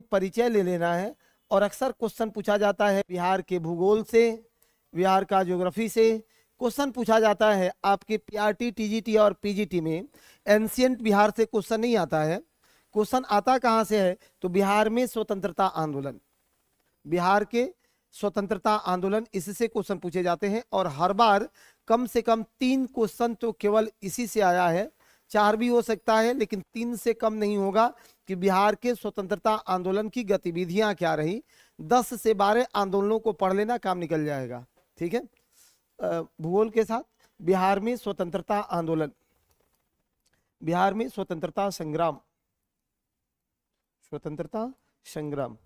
परिचय ले लेना है। और अक्सर क्वेश्चन पूछा जाता है बिहार के भूगोल से, बिहार का ज्योग्राफी से क्वेश्चन पूछा जाता है। आपके पीआरटी, टीजीटी और पीजीटी में एंशियंट बिहार से क्वेश्चन नहीं आता है। क्वेश्चन आता कहाँ से है? तो बिहार में स्वतंत्रता आंदोलन, बिहार के स्वतंत्रता आंदोलन, इससे क्वेश्चन पूछे जाते हैं। और हर बार कम से कम 3 क्वेश्चन तो केवल इसी से आया है, 4 भी हो सकता है, लेकिन 3 से कम नहीं होगा कि बिहार के स्वतंत्रता आंदोलन की गतिविधियां क्या रही। 10 से 12 आंदोलनों को पढ़ लेना, काम निकल जाएगा। ठीक है, भूगोल के साथ बिहार में स्वतंत्रता आंदोलन, बिहार में स्वतंत्रता संग्राम, स्वतंत्रता संग्राम।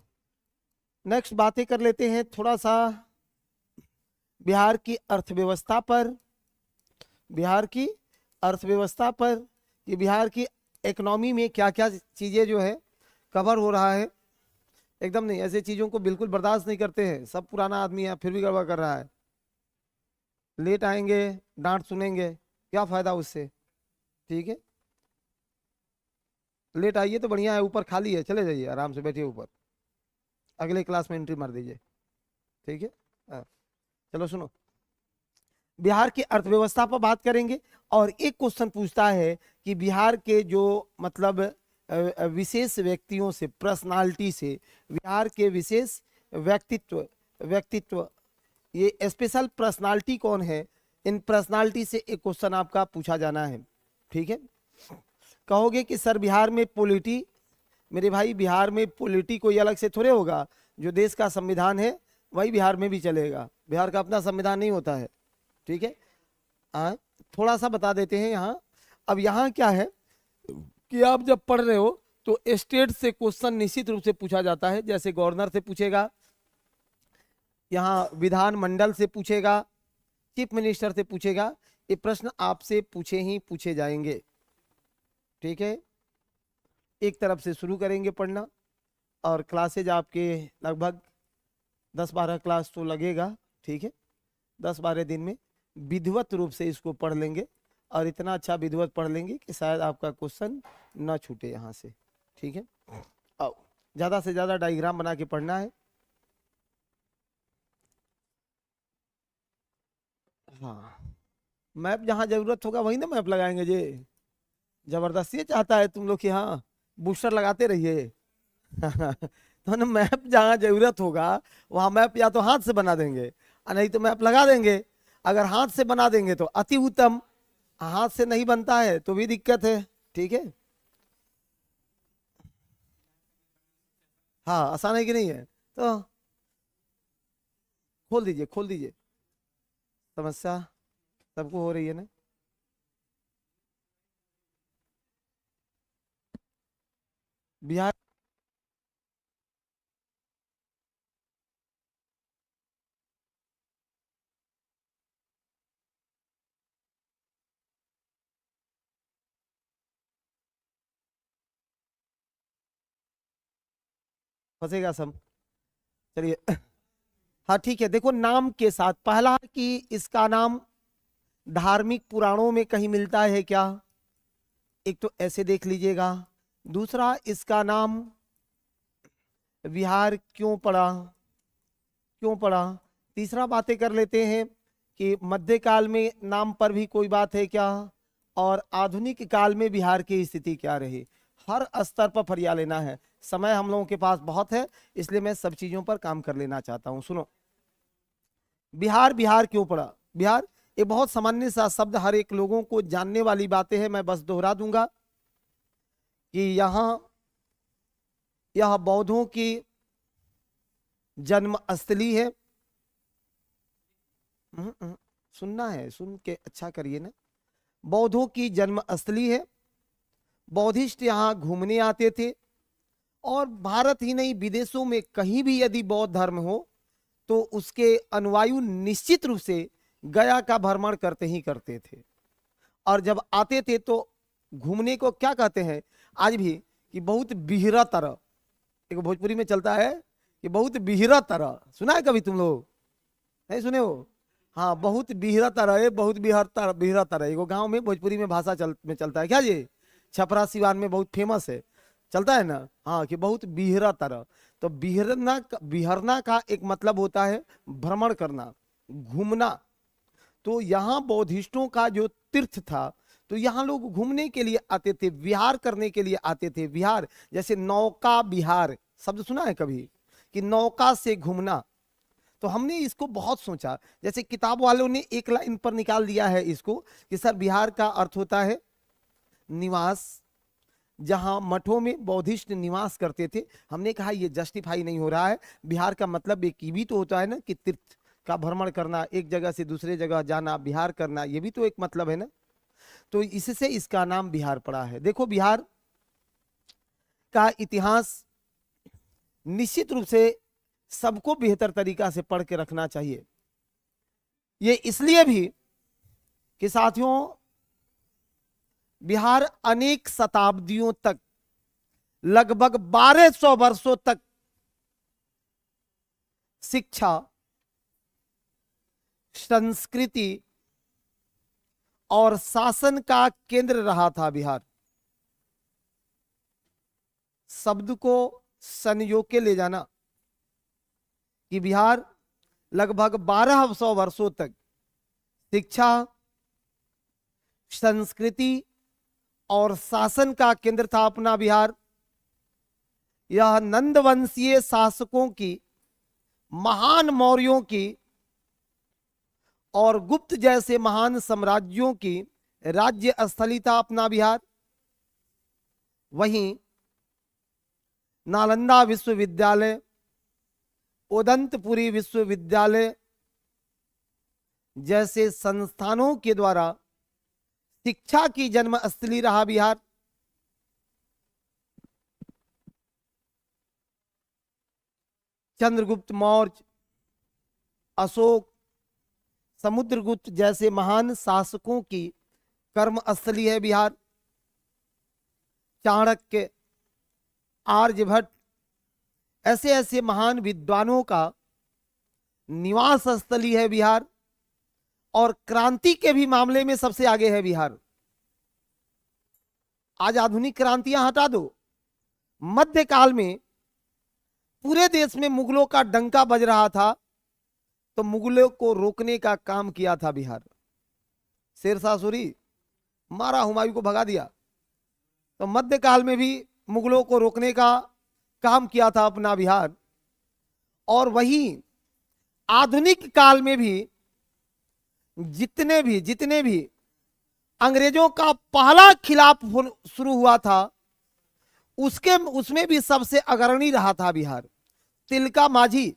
नेक्स्ट बातें कर लेते हैं थोड़ा सा बिहार की अर्थव्यवस्था पर, बिहार की अर्थव्यवस्था पर कि बिहार की इकोनॉमी में क्या क्या चीजें जो है कवर हो रहा है। एकदम नहीं, ऐसे चीजों को बिल्कुल बर्दाश्त नहीं करते हैं। सब पुराना आदमी है फिर भी गड़बड़ कर रहा है। लेट आएंगे, डांट सुनेंगे, क्या फायदा उससे। ठीक है, लेट आइए तो बढ़िया है, ऊपर खाली है, चले जाइए आराम से, बैठिए ऊपर, अगले क्लास में एंट्री मार दीजिए। ठीक है, चलो सुनो, बिहार की अर्थव्यवस्था पर बात करेंगे। और एक क्वेश्चन पूछता है कि बिहार के जो मतलब विशेष व्यक्तियों से, पर्सनालिटी से, बिहार के विशेष व्यक्तित्व ये स्पेशल पर्सनालिटी कौन है, इन पर्सनालिटी से एक क्वेश्चन आपका पूछा जाना है। ठीक है, कहोगे कि सर बिहार में पॉलिटी, मेरे भाई बिहार में पॉलिटी कोई अलग से थोड़े होगा, जो देश का संविधान है वही बिहार में भी चलेगा। बिहार का अपना संविधान नहीं होता है। ठीक है, थोड़ा सा बता देते हैं यहाँ। अब यहाँ क्या है कि आप जब पढ़ रहे हो तो स्टेट से क्वेश्चन निश्चित रूप से पूछा जाता है। जैसे गवर्नर से पूछेगा, यहाँ विधानमंडल से पूछेगा, चीफ मिनिस्टर से पूछेगा। ये प्रश्न आपसे पूछे ही पूछे जाएंगे। ठीक है, एक तरफ से शुरू करेंगे पढ़ना, और क्लासेज आपके लगभग 10-12 क्लास तो लगेगा। ठीक है, 10-12 दिन में विधिवत रूप से इसको पढ़ लेंगे, और इतना अच्छा विधिवत पढ़ लेंगे कि शायद आपका क्वेश्चन ना छूटे यहाँ से। ठीक है, आओ, ज़्यादा से ज़्यादा डायग्राम बना के पढ़ना है। हाँ, मैप जहाँ जरूरत होगा वहीं ना मैप लगाएंगे जी। जबरदस्ती चाहता है तुम लोग कि हाँ बूस्टर लगाते रहिए। तो ना मैप जहाँ जरूरत होगा वहाँ मैप या तो हाथ से बना देंगे, और नहीं तो मैप लगा देंगे। अगर हाथ से बना देंगे तो अति उत्तम, हाथ से नहीं बनता है तो भी दिक्कत है। ठीक है, हाँ आसान है कि नहीं है? तो खोल दीजिए, खोल दीजिए, समस्या सबको हो रही है ना। बिहार फंसेगा सब। चलिए, हाँ ठीक है, देखो नाम के साथ पहला कि इसका नाम धार्मिक पुराणों में कहीं मिलता है क्या, एक तो ऐसे देख लीजिएगा। दूसरा, इसका नाम बिहार क्यों पड़ा, क्यों पड़ा। तीसरा, बातें कर लेते हैं कि मध्यकाल में नाम पर भी कोई बात है क्या, और आधुनिक काल में बिहार की स्थिति क्या रही। हर स्तर पर फरिया लेना है, समय हम लोगों के पास बहुत है, इसलिए मैं सब चीजों पर काम कर लेना चाहता हूं। सुनो, बिहार बिहार क्यों पड़ा। बिहार ये बहुत सामान्य सा शब्द, हर एक लोगों को जानने वाली बातें हैं। मैं बस दोहरा दूंगा कि यहाँ यह बौद्धों की जन्म स्थली है। सुनना है, सुन के अच्छा करिए ना। बौद्धों की जन्म स्थली है। बौद्धिस्ट यहाँ घूमने आते थे, और भारत ही नहीं विदेशों में कहीं भी यदि बौद्ध धर्म हो तो उसके अनुयायी निश्चित रूप से गया का भ्रमण करते ही करते थे। और जब आते थे तो घूमने को क्या कहते हैं आज भी, कि बहुत बिहरा तरह, एक भोजपुरी में चलता है कि बहुत बिहरा तरह, सुना है कभी तुम लोग? नहीं सुने हो? हाँ, बहुत बिहरा तरह है, बहुत बिहरा तरह। एगो गांव में भोजपुरी में भाषा में चलता है क्या जी, छपरा सिवान में बहुत फेमस है। चलता है ना, हाँ, कि बहुत बिहरा तरह। तो बिहरना का एक मतलब होता है भ्रमण करना, घूमना। तो यहाँ बौद्धिस्टों का जो तीर्थ था, तो यहाँ लोग घूमने के लिए आते थे, विहार करने के लिए आते थे। विहार जैसे नौका विहार शब्द सुना है कभी, कि नौका से घूमना। तो हमने इसको बहुत सोचा, जैसे किताब वालों ने एक लाइन पर निकाल दिया है इसको, कि सर बिहार का अर्थ होता है निवास, जहां मठों में बौद्धिस्ट निवास करते थे। हमने कहा ये जस्टिफाई नहीं हो रहा है। बिहार का मतलब एक ये भी तो होता है ना, कि तीर्थ का भ्रमण करना, एक जगह से दूसरे जगह जाना, बिहार करना, ये भी तो एक मतलब है ना। तो इससे इसका नाम बिहार पड़ा है। देखो बिहार का इतिहास निश्चित रूप से सबको बेहतर तरीका से पढ़ के रखना चाहिए। ये इसलिए भी कि साथियों, बिहार अनेक शताब्दियों तक, लगभग 1200 वर्षों तक शिक्षा, संस्कृति और शासन का केंद्र रहा था बिहार। शब्द को संयोग के ले जाना कि बिहार लगभग 1200 वर्षों तक शिक्षा, संस्कृति और शासन का केंद्र था अपना बिहार। यह नंद वंशीय शासकों की, महान मौर्यों की और गुप्त जैसे महान साम्राज्यों की राज्य स्थली था अपना बिहार। वहीं नालंदा विश्वविद्यालय, उदंतपुरी विश्वविद्यालय जैसे संस्थानों के द्वारा शिक्षा की जन्मस्थली रहा बिहार। चंद्रगुप्त मौर्य, अशोक, समुद्रगुप्त जैसे महान शासकों की कर्मस्थली है बिहार। चाणक्य, आर्यभट्ट, ऐसे ऐसे महान विद्वानों का निवास स्थली है बिहार। और क्रांति के भी मामले में सबसे आगे है बिहार। आज आधुनिक क्रांतियां हटा दो, मध्यकाल में पूरे देश में मुगलों का डंका बज रहा था, तो मुगलों को रोकने का काम किया था बिहार। शेरशाह सूरी मारा, हुमायूं को भगा दिया। तो मध्यकाल में भी मुगलों को रोकने का काम किया था अपना बिहार। और वही आधुनिक काल में भी जितने भी अंग्रेजों का पहला खिलाफ शुरू हुआ था, उसमें भी सबसे अग्रणी रहा था बिहार। तिलका माझी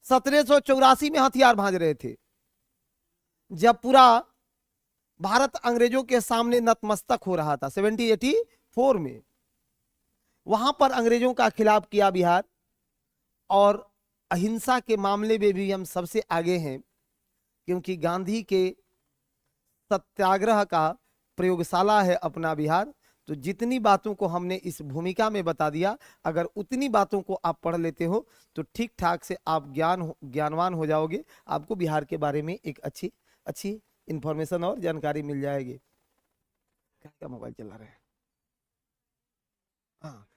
1784 में हथियार भांज रहे थे, जब पूरा भारत अंग्रेजों के सामने नतमस्तक हो रहा था 1784 में। वहां पर अंग्रेजों का खिलाफ किया बिहार। और अहिंसा के मामले में भी हम सबसे आगे हैं, क्योंकि गांधी के सत्याग्रह का प्रयोगशाला है अपना बिहार। तो जितनी बातों को हमने इस भूमिका में बता दिया, अगर उतनी बातों को आप पढ़ लेते हो तो ठीक ठाक से आप ज्ञानवान हो जाओगे। आपको बिहार के बारे में एक अच्छी इंफॉर्मेशन और जानकारी मिल जाएगी। क्या मोबाइल चला रहे हैं? हाँ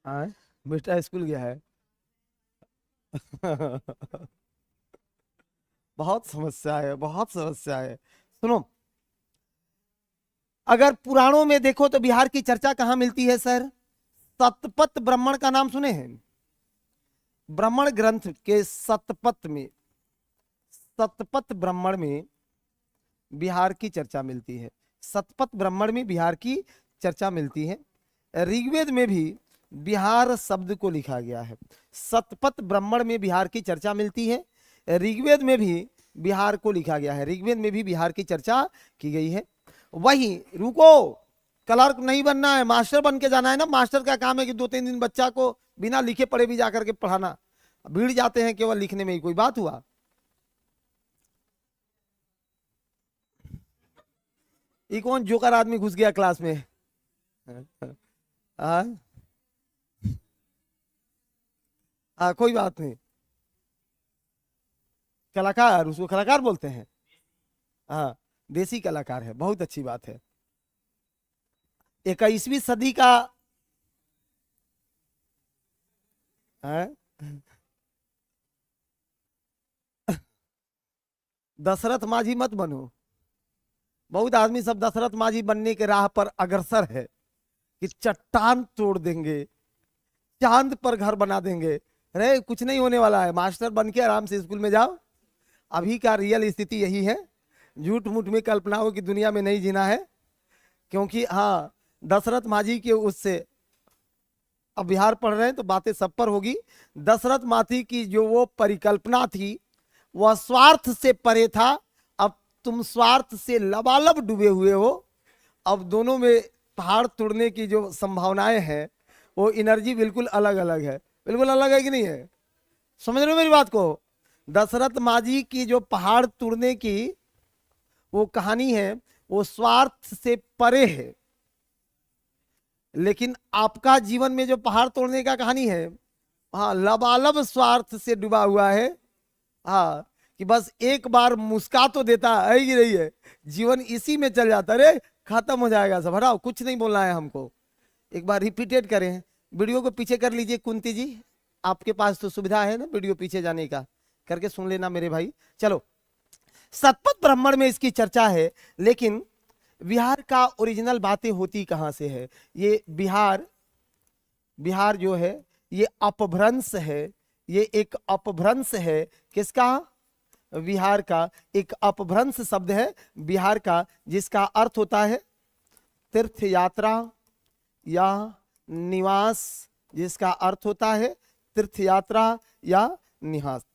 हाँ, बेटा स्कूल गया है। बहुत समस्या है, बहुत समस्या है। सुनो, अगर पुराणों में देखो तो बिहार की चर्चा कहां मिलती है सर? शतपथ ब्राह्मण का नाम सुने हैं? ब्राह्मण ग्रंथ के शतपथ ब्राह्मण में बिहार की चर्चा मिलती है। शतपथ ब्राह्मण में बिहार की चर्चा मिलती है। ऋग्वेद में भी बिहार शब्द को लिखा गया है। शतपथ ब्राह्मण में बिहार की चर्चा मिलती है, ऋग्वेद में भी बिहार को लिखा गया है। ऋग्वेद में भी बिहार की चर्चा की गई है। वही रुको, क्लर्क नहीं बनना है, मास्टर बन के जाना है ना। मास्टर का काम है कि 2-3 दिन बच्चा को बिना लिखे पढ़े भी जाकर के पढ़ाना। भीड़ जाते हैं केवल लिखने में ही, कोई बात हुआ? ये कौन जोकर आदमी घुस गया क्लास में? कोई बात नहीं, कलाकार, उसको कलाकार बोलते हैं। हाँ, देसी कलाकार है, बहुत अच्छी बात है। 21वीं सदी का हैं? दशरथ मांझी मत बनो। बहुत आदमी सब दशरथ मांझी बनने के राह पर अग्रसर है कि चट्टान तोड़ देंगे, चांद पर घर बना देंगे। अरे कुछ नहीं होने वाला है, मास्टर बन के आराम से स्कूल में जाओ। अभी का रियल स्थिति यही है, झूठ मूठ में कल्पनाओं की दुनिया में नहीं जीना है। क्योंकि हाँ, दशरथ मांझी के उससे अब बिहार पढ़ रहे हैं तो बातें सब पर होगी। दशरथ मांझी की जो वो परिकल्पना थी वह स्वार्थ से परे था। अब तुम स्वार्थ से लबालब डूबे हुए हो। अब दोनों में पहाड़ तोड़ने की जो संभावनाएं हैं वो एनर्जी बिल्कुल अलग अलग है। बिल्कुल अलग है कि नहीं है? समझ रहे हो मेरी बात को? दशरथ मांझी की जो पहाड़ तोड़ने की वो कहानी है वो स्वार्थ से परे है, लेकिन आपका जीवन में जो पहाड़ तोड़ने का कहानी है, हाँ, लबालब स्वार्थ से डूबा हुआ है। हाँ, कि बस एक बार मुस्का तो देता है कि नहीं है, जीवन इसी में चल जाता है। अरे खत्म हो जाएगा सब, हटाओ, कुछ नहीं बोलना है हमको। एक बार रिपीटेड करें, वीडियो को पीछे कर लीजिए। कुंती जी, आपके पास तो सुविधा है ना वीडियो पीछे जाने का, करके सुन लेना मेरे भाई। चलो, शतपथ ब्राह्मण में इसकी चर्चा है, लेकिन बिहार का ओरिजिनल बातें होती कहां से है? ये बिहार जो है ये अपभ्रंश है। ये एक अपभ्रंश है। किसका? बिहार का एक अपभ्रंश शब्द है बिहार का, जिसका अर्थ होता है तीर्थ यात्रा या निवास। जिसका अर्थ होता है तीर्थ यात्रा या निवास।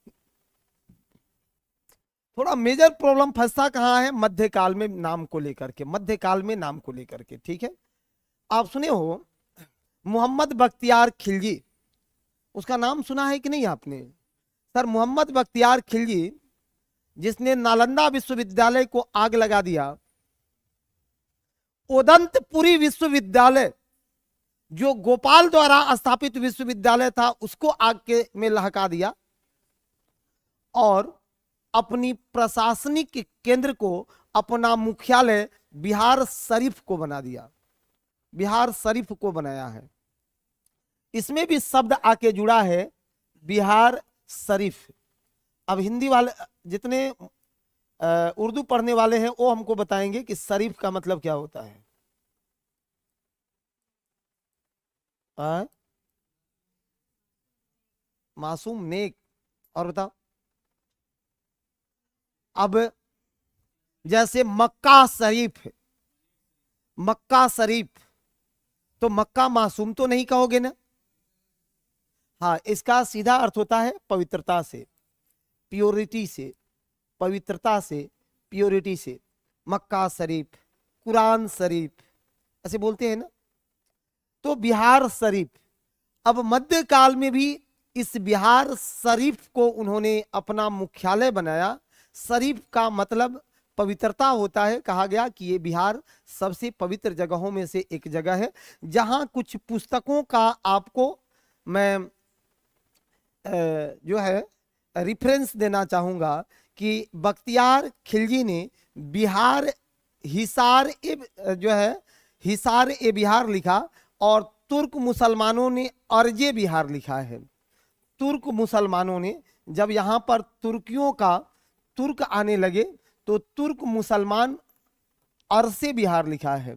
थोड़ा मेजर प्रॉब्लम फंसता कहाँ है? मध्यकाल में नाम को लेकर के, मध्यकाल में नाम को लेकर के। ठीक है, आप सुने हो मोहम्मद बख्तियार खिलजी, उसका नाम सुना है कि नहीं आपने? सर, मोहम्मद बख्तियार खिलजी जिसने नालंदा विश्वविद्यालय को आग लगा दिया, उदंतपुरी विश्वविद्यालय जो गोपाल द्वारा स्थापित विश्वविद्यालय था उसको आग के में लहका दिया, और अपनी प्रशासनिक केंद्र को, अपना मुख्यालय बिहार शरीफ को बना दिया। बिहार शरीफ को बनाया है। इसमें भी शब्द आके जुड़ा है बिहार शरीफ। अब हिंदी वाले जितने उर्दू पढ़ने वाले हैं वो हमको बताएंगे कि शरीफ का मतलब क्या होता है। मासूम, नेक, और बताओ। अब जैसे मक्का शरीफ, मक्का शरीफ, तो मक्का मासूम तो नहीं कहोगे ना? हाँ, इसका सीधा अर्थ होता है पवित्रता से, प्योरिटी से, पवित्रता से, प्योरिटी से। मक्का शरीफ, कुरान शरीफ, ऐसे बोलते हैं ना। तो बिहार शरीफ, अब मध्यकाल में भी इस बिहार शरीफ को उन्होंने अपना मुख्यालय बनाया। शरीफ का मतलब पवित्रता होता है। कहा गया कि ये बिहार सबसे पवित्र जगहों में से एक जगह है, जहां कुछ पुस्तकों का आपको मैं जो है रिफरेंस देना चाहूंगा कि बख्तियार खिलजी ने बिहार हिसार ए बिहार लिखा, और तुर्क मुसलमानों ने अर्जे बिहार लिखा है। तुर्क मुसलमानों ने, जब यहाँ पर तुर्क आने लगे तो तुर्क मुसलमान अरसे बिहार लिखा है,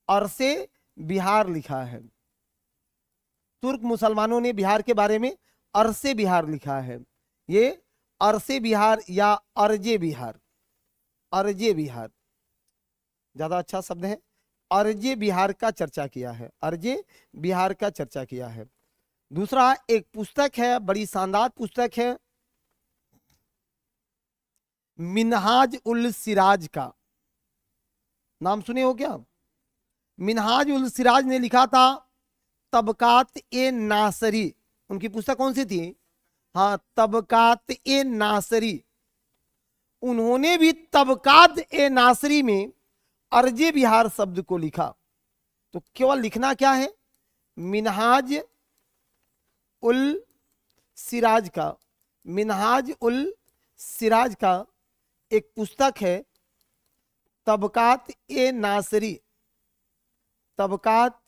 अरसे बिहार लिखा है। तुर्क मुसलमानों ने बिहार के बारे में अरसे बिहार लिखा है। ये अरसे बिहार या अर्जे बिहार, अर्जे बिहार ज्यादा अच्छा शब्द है। अर्जे बिहार का चर्चा किया है, अर्जे बिहार का चर्चा किया है। दूसरा एक पुस्तक है, बड़ी शानदार पुस्तक है, मिनहाज उल सिराज का। नाम सुने हो क्या? मिनहाज उल सिराज ने लिखा था तबकात ए नासरी। उनकी पुस्तक कौन सी थी? हाँ, तबकात ए नासरी। उन्होंने भी तबकात ए नासरी में अर्जे बिहार शब्द को लिखा। तो केवल लिखना क्या है? मिनहाज उल सिराज का, मिनहाज उल सिराज का एक पुस्तक है तबकात ए नासरी, तबकात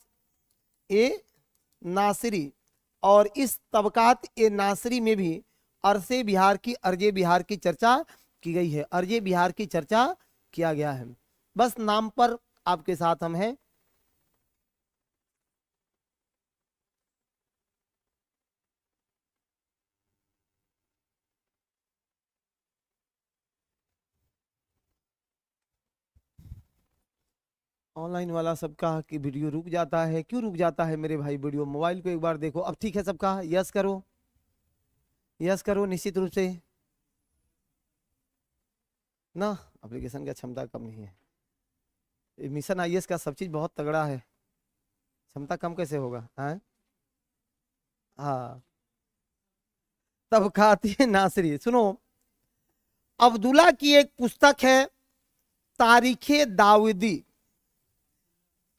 ए नासरी। और इस तबकात ए नासरी में भी अरसे बिहार की अर्जे बिहार की चर्चा की गई है, अर्जे बिहार की चर्चा किया गया है। बस नाम पर आपके साथ हम हैं। ऑनलाइन वाला सबका कि वीडियो रुक जाता है, क्यों रुक जाता है मेरे भाई? वीडियो मोबाइल को एक बार देखो। अब ठीक है सबका? यस करो, यस करो निश्चित रूप से ना। एप्लीकेशन का क्षमता कम नहीं है। मिशन आईएएस का सब चीज बहुत तगड़ा है, क्षमता कम कैसे होगा? हाँ हाँ। तबकात नासरी सुनो, अब्दुल्ला की एक पुस्तक है तारीखे दाऊदी।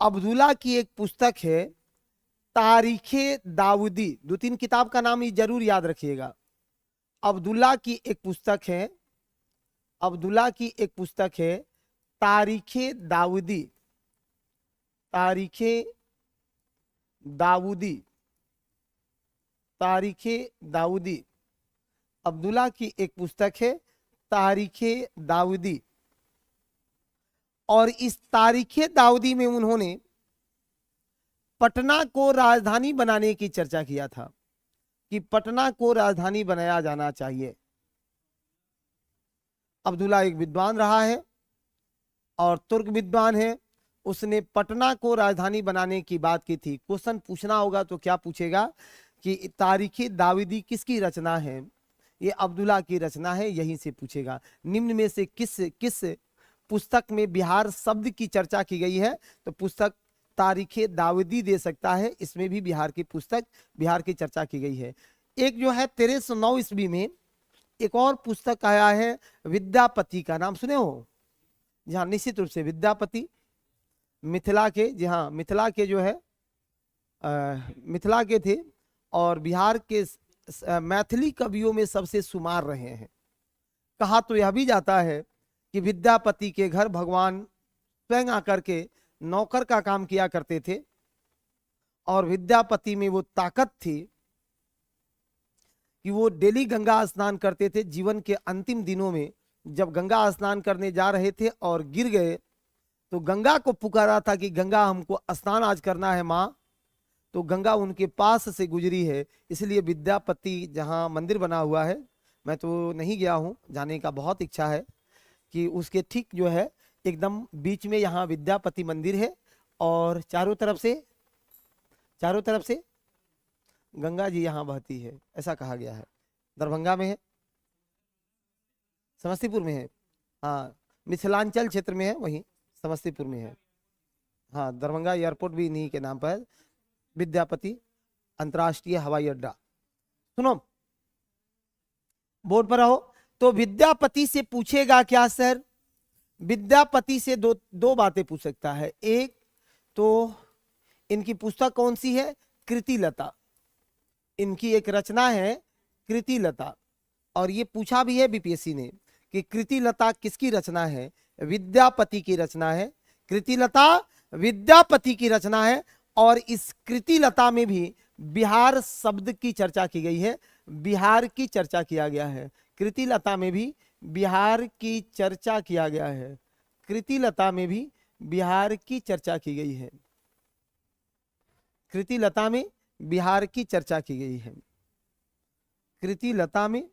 अब्दुल्ला की एक पुस्तक है तारीखे दाऊदी। दो तीन किताब का नाम ये जरूर याद रखिएगा। अब्दुल्ला की एक पुस्तक है, अब्दुल्ला की एक पुस्तक है तारीखे दाऊदी, तारीखे दाऊदी, तारीखे दाऊदी। अब्दुल्ला की एक पुस्तक है तारीखे दाऊदी। और इस तारीखे दाऊदी में उन्होंने पटना को राजधानी बनाने की चर्चा किया था कि पटना को राजधानी बनाया जाना चाहिए। अब्दुल्ला एक विद्वान रहा है और तुर्क विद्वान है। उसने पटना को राजधानी बनाने की बात की थी। क्वेश्चन पूछना होगा तो क्या पूछेगा कि तारीखे दाऊदी किसकी रचना है? ये अब्दुल्ला की रचना है, यहीं से पूछेगा। निम्न में से किस पुस्तक में बिहार शब्द की चर्चा की गई है? तो पुस्तक तारीखे दाऊदी दे सकता है, इसमें भी बिहार की पुस्तक, बिहार की चर्चा की गई है। एक जो है 1309 ईस्वी में एक और पुस्तक आया है विद्यापति का, नाम सुने हो? जहाँ निश्चित रूप से विद्यापति मिथिला के, जी हाँ मिथिला के जो है मिथिला के थे और बिहार के मैथिली कवियों में सबसे शुमार रहे हैं। कहा तो यह भी जाता है कि विद्यापति के घर भगवान स्वयं आकर के नौकर का काम किया करते थे और विद्यापति में वो ताकत थी कि वो डेली गंगा स्नान करते थे। जीवन के अंतिम दिनों में जब गंगा स्नान करने जा रहे थे और गिर गए तो गंगा को पुकारा था कि गंगा हमको स्नान आज करना है माँ। तो गंगा उनके पास से गुजरी है। इसलिए विद्यापति जहाँ मंदिर बना हुआ है, मैं तो नहीं गया हूँ, जाने का बहुत इच्छा है, कि उसके ठीक जो है एकदम बीच में यहाँ विद्यापति मंदिर है और चारों तरफ से गंगा जी यहाँ बहती है, ऐसा कहा गया है। दरभंगा में है, समस्तीपुर में है, हाँ मिथिलांचल क्षेत्र में है, वहीं समस्तीपुर में है। हाँ दरभंगा एयरपोर्ट भी इन्हीं के नाम पर है, विद्यापति अंतर्राष्ट्रीय हवाई अड्डा। सुनो बोर्ड पर रहो। तो विद्यापति से पूछेगा क्या सर? विद्यापति से दो बातें पूछ सकता है। एक तो इनकी पुस्तक कौन सी है? कृतिलता। इनकी एक रचना है कृतिलता और ये पूछा भी है बीपीएससी ने कि कृतिलता किसकी रचना है? विद्यापति की रचना है। कृतिलता विद्यापति की रचना है और इस कृतिलता में भी बिहार शब्द की चर्चा की गई है, बिहार की चर्चा किया गया है। कृतिलता में भी बिहार की चर्चा किया गया है, कृतिलता में भी बिहार की चर्चा की गई है, कृतिलता में बिहार की चर्चा की गई है, कृतिलता में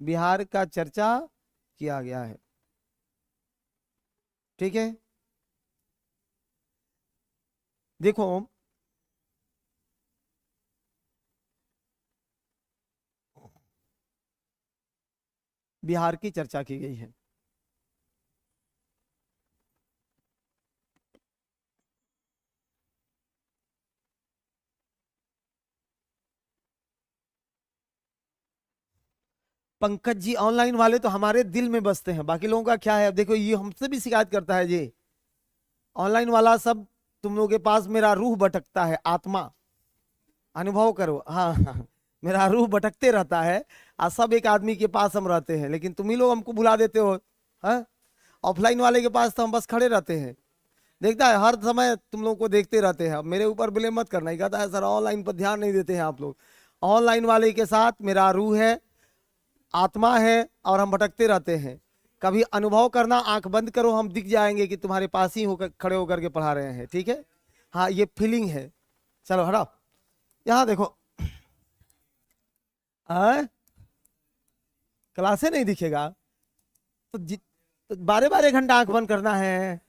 बिहार का चर्चा किया गया है। ठीक है, देखो बिहार की चर्चा की गई है। पंकज जी ऑनलाइन वाले तो हमारे दिल में बसते हैं, बाकी लोगों का क्या है? अब देखो ये हमसे भी शिकायत करता है जी, ऑनलाइन वाला सब तुम लोगों के पास मेरा रूह भटकता है, आत्मा अनुभव करो। हाँ हाँ, मेरा रूह भटकते रहता है और सब एक आदमी के पास हम रहते हैं, लेकिन तुम ही लोग हमको भुला देते हो। हाँ ऑफलाइन वाले के पास तो हम बस खड़े रहते हैं, देखता है हर समय तुम लोग को देखते रहते हैं। अब मेरे ऊपर ब्लेम मत करना, ही कहता है सर ऑनलाइन पर ध्यान नहीं देते हैं आप लोग। ऑनलाइन वाले के साथ मेरा रूह है, आत्मा है, और हम भटकते रहते हैं। कभी अनुभव करना, आंख बंद करो, हम दिख जाएंगे कि तुम्हारे पास ही होकर खड़े होकर के पढ़ा रहे हैं। ठीक है, हाँ ये फीलिंग है। चलो हटाओ, यहाँ देखो, क्लासे नहीं दिखेगा तो 12-12 घंटा आंख बंद करना है।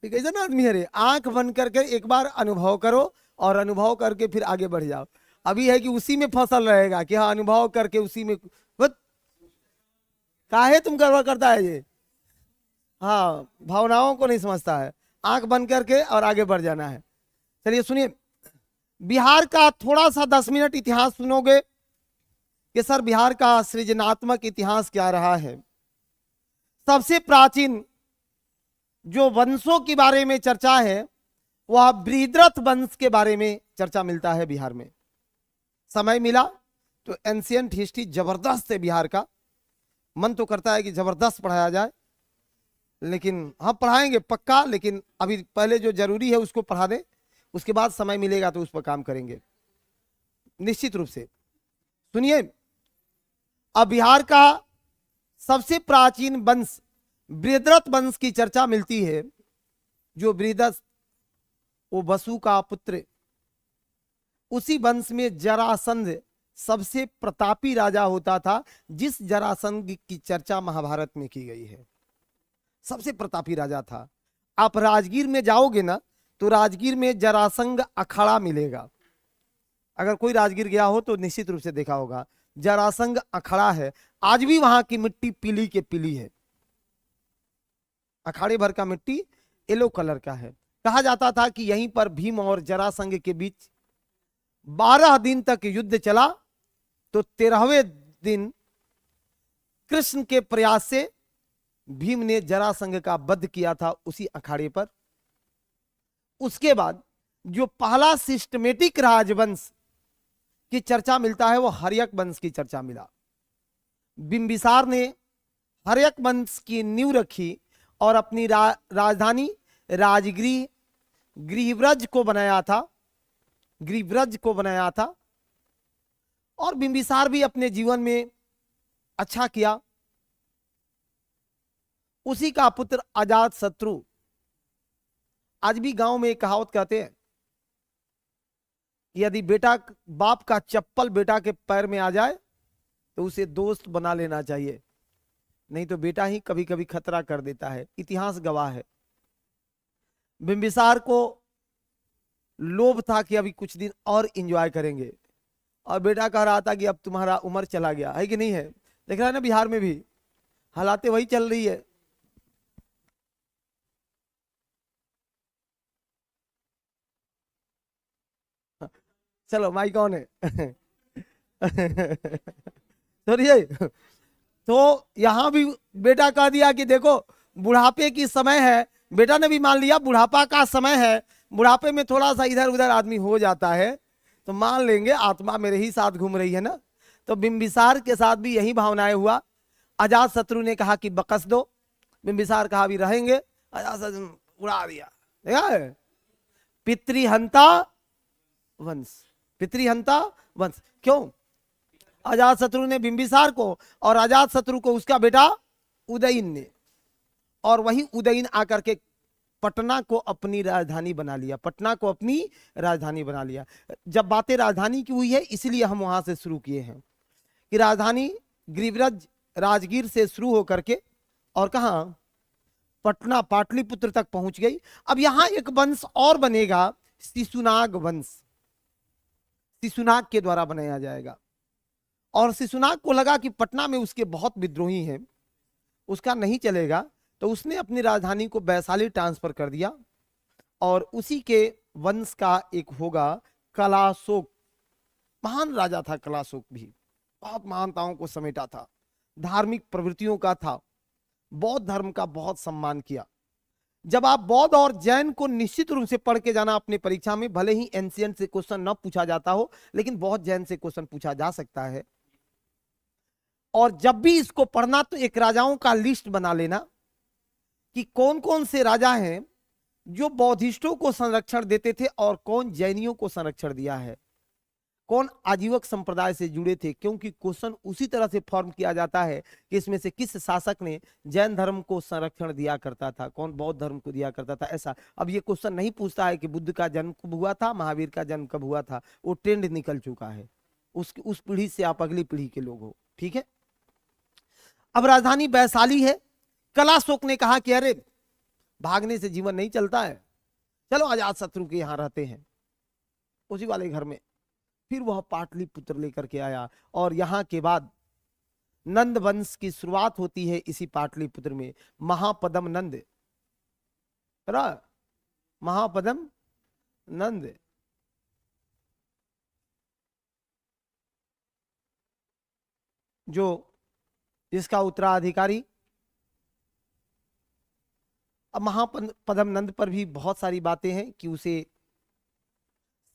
ठीक है ना आदमी, अरे आंख बंद करके एक बार अनुभव करो, और अनुभव करके फिर आगे बढ़ जाओ। अभी है कि उसी में फसल रहेगा कि हाँ अनुभव करके उसी में काहे तुम गड़बड़ करता है ये, हाँ भावनाओं को नहीं समझता है। आंख बंद करके और आगे बढ़ जाना है। चलिए सुनिए, बिहार का थोड़ा सा 10 मिनट इतिहास सुनोगे कि सर बिहार का सृजनात्मक इतिहास क्या रहा है। सबसे प्राचीन जो वंशों के बारे में चर्चा है वह बृहद्रथ वंश के बारे में चर्चा मिलता है बिहार में। समय मिला तो एंशियंट हिस्ट्री जबरदस्त है बिहार का। मन तो करता है कि जबरदस्त पढ़ाया जाए, लेकिन हम पढ़ाएंगे पक्का, लेकिन अभी पहले जो जरूरी है उसको पढ़ा दें, उसके बाद समय मिलेगा तो उस पर काम करेंगे निश्चित रूप से। सुनिए, अब बिहार का सबसे प्राचीन वंश बृहद्रथ वंश की चर्चा मिलती है। जो बृहद्रथ वो वसु का पुत्र, उसी वंश में जरासंध सबसे प्रतापी राजा होता था, जिस जरासंध की चर्चा महाभारत में की गई है। सबसे प्रतापी राजा था। आप राजगीर में जाओगे ना तो राजगीर में जरासंध अखाड़ा मिलेगा। अगर कोई राजगीर गया हो तो निश्चित रूप से देखा होगा, जरासंध अखाड़ा है। आज भी वहां की मिट्टी पीली के पीली है, अखाड़े भर का मिट्टी येलो कलर का है। कहा जाता था कि यहीं पर भीम और जरासंध के बीच 12 दिन तक युद्ध चला, तो 13वें दिन कृष्ण के प्रयास से भीम ने जरासंध का वध किया था उसी अखाड़े पर। उसके बाद जो पहला सिस्टमेटिक राजवंश की चर्चा मिलता है वो हर्यक वंश की चर्चा मिला। बिंबिसार ने हर्यक वंश की नींव रखी और अपनी राजधानी राजगृह गृहव्रज को बनाया था, गृहव्रज को बनाया था। और बिंबिसार भी अपने जीवन में अच्छा किया। उसी का पुत्र अजात शत्रु, आज भी गांव में एक कहावत कहते हैं, यदि बेटा बाप का चप्पल बेटा के पैर में आ जाए तो उसे दोस्त बना लेना चाहिए, नहीं तो बेटा ही कभी कभी खतरा कर देता है। इतिहास गवाह है। बिंबिसार को लोभ था कि अभी कुछ दिन और एंजॉय करेंगे, और बेटा कह रहा था कि अब तुम्हारा उम्र चला गया है कि नहीं है। देख रहा है ना, बिहार में भी हालातें वही चल रही है। चलो माइक ऑन है। सुनिए, तो यहां भी बेटा कह दिया कि देखो बुढ़ापे की समय है। बेटा ने भी मान लिया बुढ़ापा का समय है, बुढ़ापे में थोड़ा सा इधर उधर आदमी हो जाता है, तो मान लेंगे आत्मा मेरे ही साथ घूम रही है ना। तो बिंबिसार के साथ भी यही भावनाएं हुआ। अजात शत्रु ने कहा कि बकस दो, बिंबिसार कहा भी रहेंगे, अजात शत्रु उड़ा दिया। देखा है, पितृहंता वंश, पितृहंता वंश। क्यों? अजात शत्रु ने बिंबिसार को और अजात शत्रु को उसका बेटा उदयन ने, और वही उदयन आकर के पटना को अपनी राजधानी बना लिया, पटना को अपनी राजधानी बना लिया। जब बातें राजधानी की हुई है इसलिए हम वहां से शुरू किए हैं कि राजधानी गृहव्रज राजगीर से शुरू होकर के और कहा पटना पाटलिपुत्र तक पहुंच गई। अब यहां एक वंश और बनेगा, शिशुनाग वंश, शिशुनाग के द्वारा बनाया जाएगा। और शिशुनाग को लगा कि पटना में उसके बहुत विद्रोही हैं, उसका नहीं चलेगा, तो उसने अपनी राजधानी को वैशाली ट्रांसफर कर दिया। और उसी के वंश का एक होगा कलाशोक। महान राजा था कलाशोक भी, बहुत महानताओं को समेटा था, धार्मिक प्रवृत्तियों का था, बौद्ध धर्म का बहुत सम्मान किया। जब आप बौद्ध और जैन को निश्चित रूप से पढ़ के जाना अपनी परीक्षा में, भले ही एंशिएंट से क्वेश्चन न पूछा जाता हो, लेकिन बौद्ध जैन से क्वेश्चन पूछा जा सकता है। और जब भी इसको पढ़ना तो एक राजाओं का लिस्ट बना लेना कि कौन कौन से राजा हैं जो बौद्धिस्टों को संरक्षण देते थे और कौन जैनियों को संरक्षण दिया है। कौन आजीवक संप्रदाय से जुड़े थे, क्योंकि क्वेश्चन उसी तरह से फॉर्म किया जाता है कि इसमें से किस शासक ने जैन धर्म को संरक्षण दिया करता था, कौन बौद्ध धर्म को दिया करता था, ऐसा। अब ये क्वेश्चन नहीं पूछता है कि बुद्ध का जन्म कब हुआ था, महावीर का जन्म कब हुआ था, वो ट्रेंड निकल चुका है, उस पीढ़ी से आप अगली पीढ़ी के लोग हो, ठीक है। अब राजधानी वैशाली है। कलाशोक ने कहा कि अरे भागने से जीवन नहीं चलता है, चलो अजात शत्रु के यहाँ रहते हैं, उसी वाले घर में। फिर वह पाटलिपुत्र लेकर के आया और यहाँ के बाद नंद वंश की शुरुआत होती है इसी पाटलिपुत्र में। महापदम नंद, महापदम नंद जो इसका उत्तराधिकारी। अब महापदम नंद पर भी बहुत सारी बातें हैं कि उसे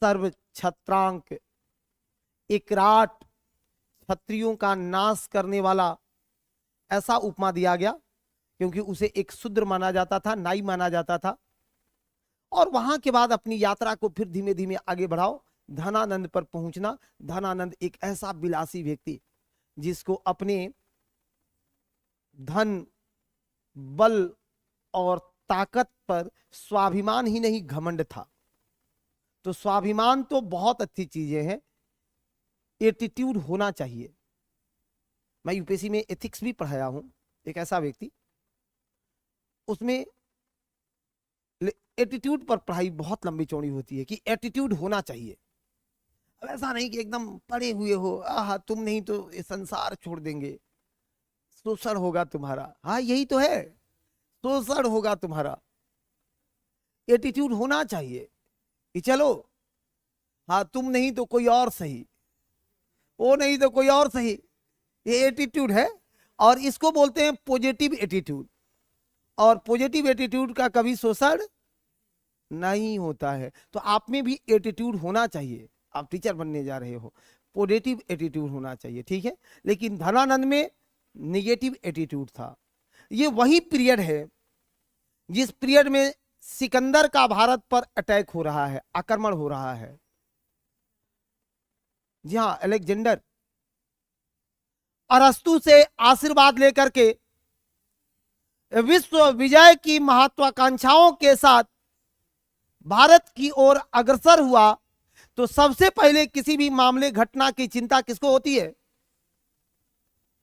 सर्व छत्रांक, एकराट, क्षत्रियों का नाश करने वाला, ऐसा उपमा दिया गया, क्योंकि उसे एक शूद्र माना जाता था, नाई माना जाता था। और वहां के बाद अपनी यात्रा को फिर धीमे धीमे आगे बढ़ाओ, धनानंद पर पहुंचना। धनानंद एक ऐसा विलासी व्यक्ति जिसको अपने धन, बल और ताकत पर स्वाभिमान ही नहीं घमंड था। तो स्वाभिमान तो बहुत अच्छी चीजें हैं, एटीट्यूड होना चाहिए। मैं यूपीएससी में एथिक्स भी पढ़ाया हूं, एक ऐसा व्यक्ति, उसमें एटीट्यूड पर पढ़ाई बहुत लंबी चौड़ी होती है कि एटीट्यूड होना चाहिए। अब ऐसा नहीं कि एकदम पड़े हुए हो, आहा तुम नहीं तो ये संसार छोड़ देंगे, शोषण होगा तुम्हारा। हाँ यही तो है, शोषण होगा तुम्हारा। एटीट्यूड होना चाहिए कि चलो हाँ तुम नहीं तो कोई और सही, वो नहीं तो कोई और सही, ये एटीट्यूड है। और इसको बोलते हैं पॉजिटिव एटीट्यूड। और पॉजिटिव एटीट्यूड का कभी शोषण नहीं होता है। तो आप में भी एटीट्यूड होना चाहिए, आप टीचर बनने जा रहे हो, पॉजिटिव एटीट्यूड होना चाहिए, ठीक है। लेकिन धनानंद में निगेटिव एटीट्यूड था। ये वही पीरियड है जिस पीरियड में सिकंदर का भारत पर अटैक हो रहा है, आक्रमण हो रहा है। जी हां, अलेक्जेंडर अरस्तु से आशीर्वाद लेकर के विश्व विजय की महत्वाकांक्षाओं के साथ भारत की ओर अग्रसर हुआ। तो सबसे पहले किसी भी मामले, घटना की चिंता किसको होती है?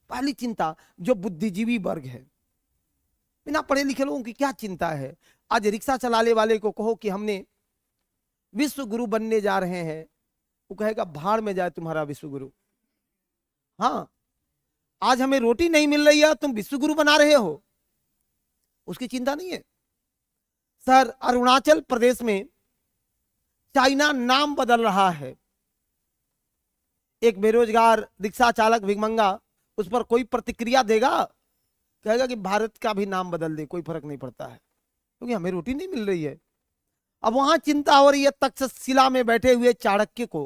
पहली चिंता जो बुद्धिजीवी वर्ग है, बिना पढ़े लिखे लोगों की क्या चिंता है? आज रिक्शा चलाने वाले को कहो कि हमने विश्व गुरु बनने जा रहे हैं, वो कहेगा भाड़ में जाए तुम्हारा विश्व गुरु। हाँ, आज हमें रोटी नहीं मिल रही है, तुम विश्व गुरु बना रहे हो, उसकी चिंता नहीं है। सर, अरुणाचल प्रदेश में चाइना नाम बदल रहा है। एक बेरोजगार रिक्शा चालक भिखमंगा उस पर कोई प्रतिक्रिया देगा? कहेगा कि भारत का भी नाम बदल दे, कोई फर्क नहीं पड़ता है, क्योंकि हमें रोटी नहीं मिल रही है। अब वहां चिंता हो रही है तक्षशिला में बैठे हुए चाणक्य को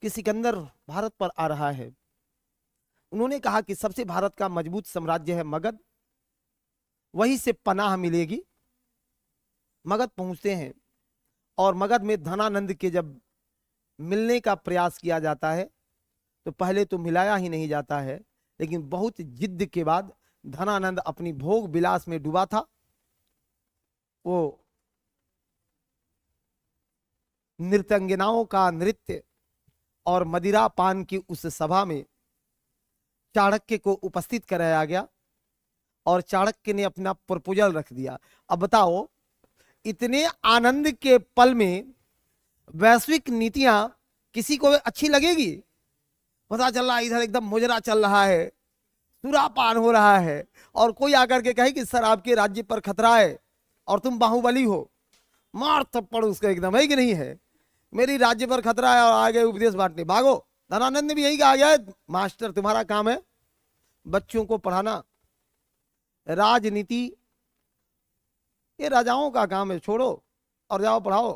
कि सिकंदर भारत पर आ रहा है। उन्होंने कहा कि सबसे भारत का मजबूत साम्राज्य है मगध, वहीं से पनाह मिलेगी। मगध पहुंचते हैं और मगध में धनानंद के जब मिलने का प्रयास किया जाता है तो पहले तो मिलाया ही नहीं जाता है, लेकिन बहुत जिद के बाद धनानंद अपनी भोग विलास में डूबा था। वो नृत्यंगनाओं का नृत्य और मदिरा पान की उस सभा में चाणक्य को उपस्थित कराया गया और चाणक्य ने अपना प्रपोजल रख दिया। अब बताओ, इतने आनंद के पल में वैश्विक नीतियां किसी को अच्छी लगेगी? पता चल रहा है इधर एकदम मुजरा चल रहा है, सुरापान हो रहा है, और कोई आकर के कहे कि सर आपके राज्य पर खतरा है और तुम बाहुबली हो, मार थप्पड़ उसका एकदम, है कि नहीं है? मेरी राज्य पर खतरा है और आगे उपदेश बांटने भागो। धनानंद ने भी यही कहा गया, मास्टर तुम्हारा काम है बच्चों को पढ़ाना, राजनीति ये राजाओं का काम है, छोड़ो और जाओ पढ़ाओ।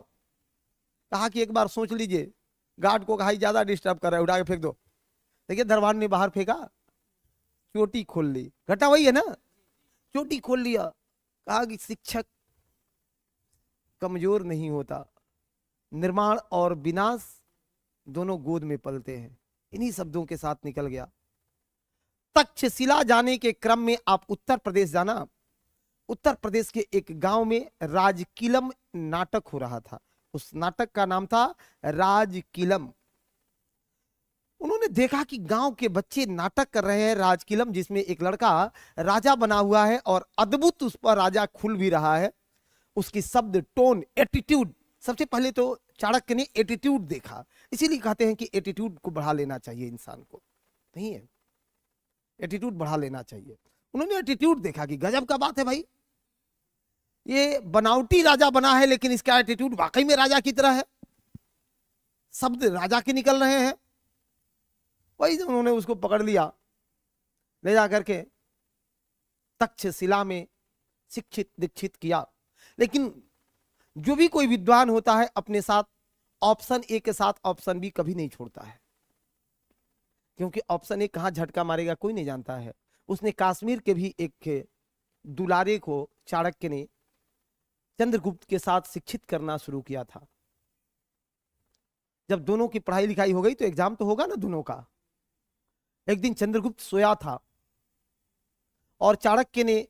कहा कि एक बार सोच लीजिए, गार्ड को कहा ज्यादा डिस्टर्ब कर रहा है, उठा के फेंक दो। देखिए दरबार ने बाहर फेंका, चोटी खोल ली, घटा वही है ना, चोटी खोल लिया। कहा कि शिक्षक कमजोर नहीं होता, निर्माण और विनाश दोनों गोद में पलते हैं। इन्हीं शब्दों के साथ निकल गया। तक्षशिला जाने के क्रम में आप उत्तर प्रदेश जाना। उत्तर प्रदेश के एक गांव में राजकीलम नाटक हो रहा था। उस नाटक का नाम था राजकीलम। उन्होंने देखा कि गांव के बच्चे नाटक कर रहे हैं राजकीलम, जिसमें एक लड़का राजा बना हुआ है और अद्भुत उस पर राजा खुल भी रहा है। उसकी शब्द, टोन, एटीट्यूड, सबसे पहले तो चाणक्य ने एटीट्यूड देखा। इसीलिए कहते हैं कि एटीट्यूड को बढ़ा लेना चाहिए इंसान को, नहीं है, एटीट्यूड बढ़ा लेना चाहिए। उन्होंने एटीट्यूड देखा कि गजब का बात है भाई, ये बनावटी राजा बना है लेकिन इसका एटीट्यूड वाकई में राजा की तरह है, शब्द राजा के निकल रहे हैं। वही जब उन्होंने उसको पकड़ लिया, ले जाकर के तक्षशिला में शिक्षित दीक्षित किया। लेकिन जो भी कोई विद्वान होता है अपने साथ ऑप्शन ए के साथ ऑप्शन बी कभी नहीं छोड़ता है, क्योंकि ऑप्शन ए कहां झटका मारेगा कोई नहीं जानता है। उसने कश्मीर के भी एक दुलारे को चाणक्य ने चंद्रगुप्त के साथ शिक्षित करना शुरू किया था। जब दोनों की पढ़ाई लिखाई हो गई तो एग्जाम तो होगा ना दोनों का। एक दिन चंद्रगुप्त सोया था और चाणक्य ने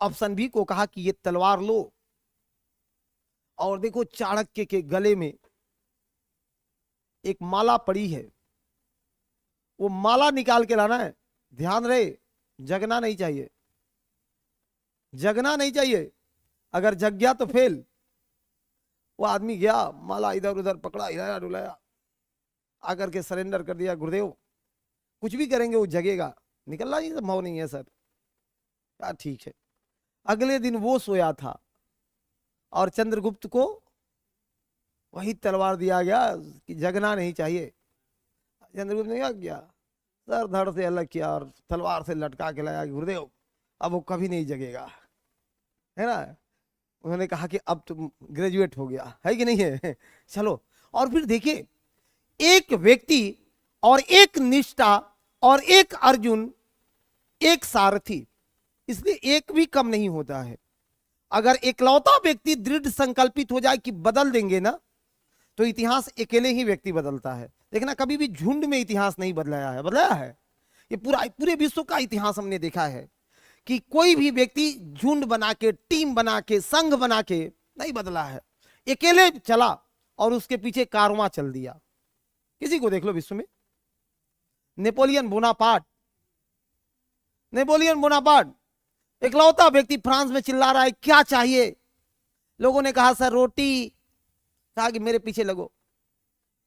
ऑप्शन बी को कहा कि ये तलवार लो, और देखो चाणक्य के गले में एक माला पड़ी है, वो माला निकाल के लाना है। ध्यान रहे, जगना नहीं चाहिए, जगना नहीं चाहिए, अगर जग गया तो फेल। वो आदमी गया, माला इधर उधर पकड़ा, हिलाया डुलाया, आकर के सरेंडर कर दिया। गुरुदेव कुछ भी करेंगे वो जगेगा, निकलना ही संभव नहीं है सर। क्या ठीक है। अगले दिन वो सोया था और चंद्रगुप्त को वही तलवार दिया गया कि जगना नहीं चाहिए। चंद्रगुप्त ने क्या किया, सर धड़ से अलग किया और तलवार से लटका के लाया कि गुरुदेव अब वो कभी नहीं जगेगा, है ना। उन्होंने कहा कि अब तुम ग्रेजुएट हो गया है कि नहीं है, चलो। और फिर देखिए, एक व्यक्ति और एक निष्ठा और एक अर्जुन, एक सारथी, इसलिए एक भी कम नहीं होता है। अगर एकलौता व्यक्ति दृढ़ संकल्पित हो जाए कि बदल देंगे ना, तो इतिहास अकेले ही व्यक्ति बदलता है। देखना, कभी भी झुंड में इतिहास नहीं बदलाया है। ये पूरे विश्व का इतिहास हमने देखा है कि कोई भी व्यक्ति झुंड बना के, टीम बना के, संघ बना के नहीं बदला है। अकेले चला और उसके पीछे कारवां चल दिया। किसी को देख लो विश्व में, नेपोलियन बोनापार्ट इकलौता व्यक्ति फ्रांस में चिल्ला रहा है क्या चाहिए। लोगों ने कहा सर रोटी, कहा कि मेरे पीछे लगो।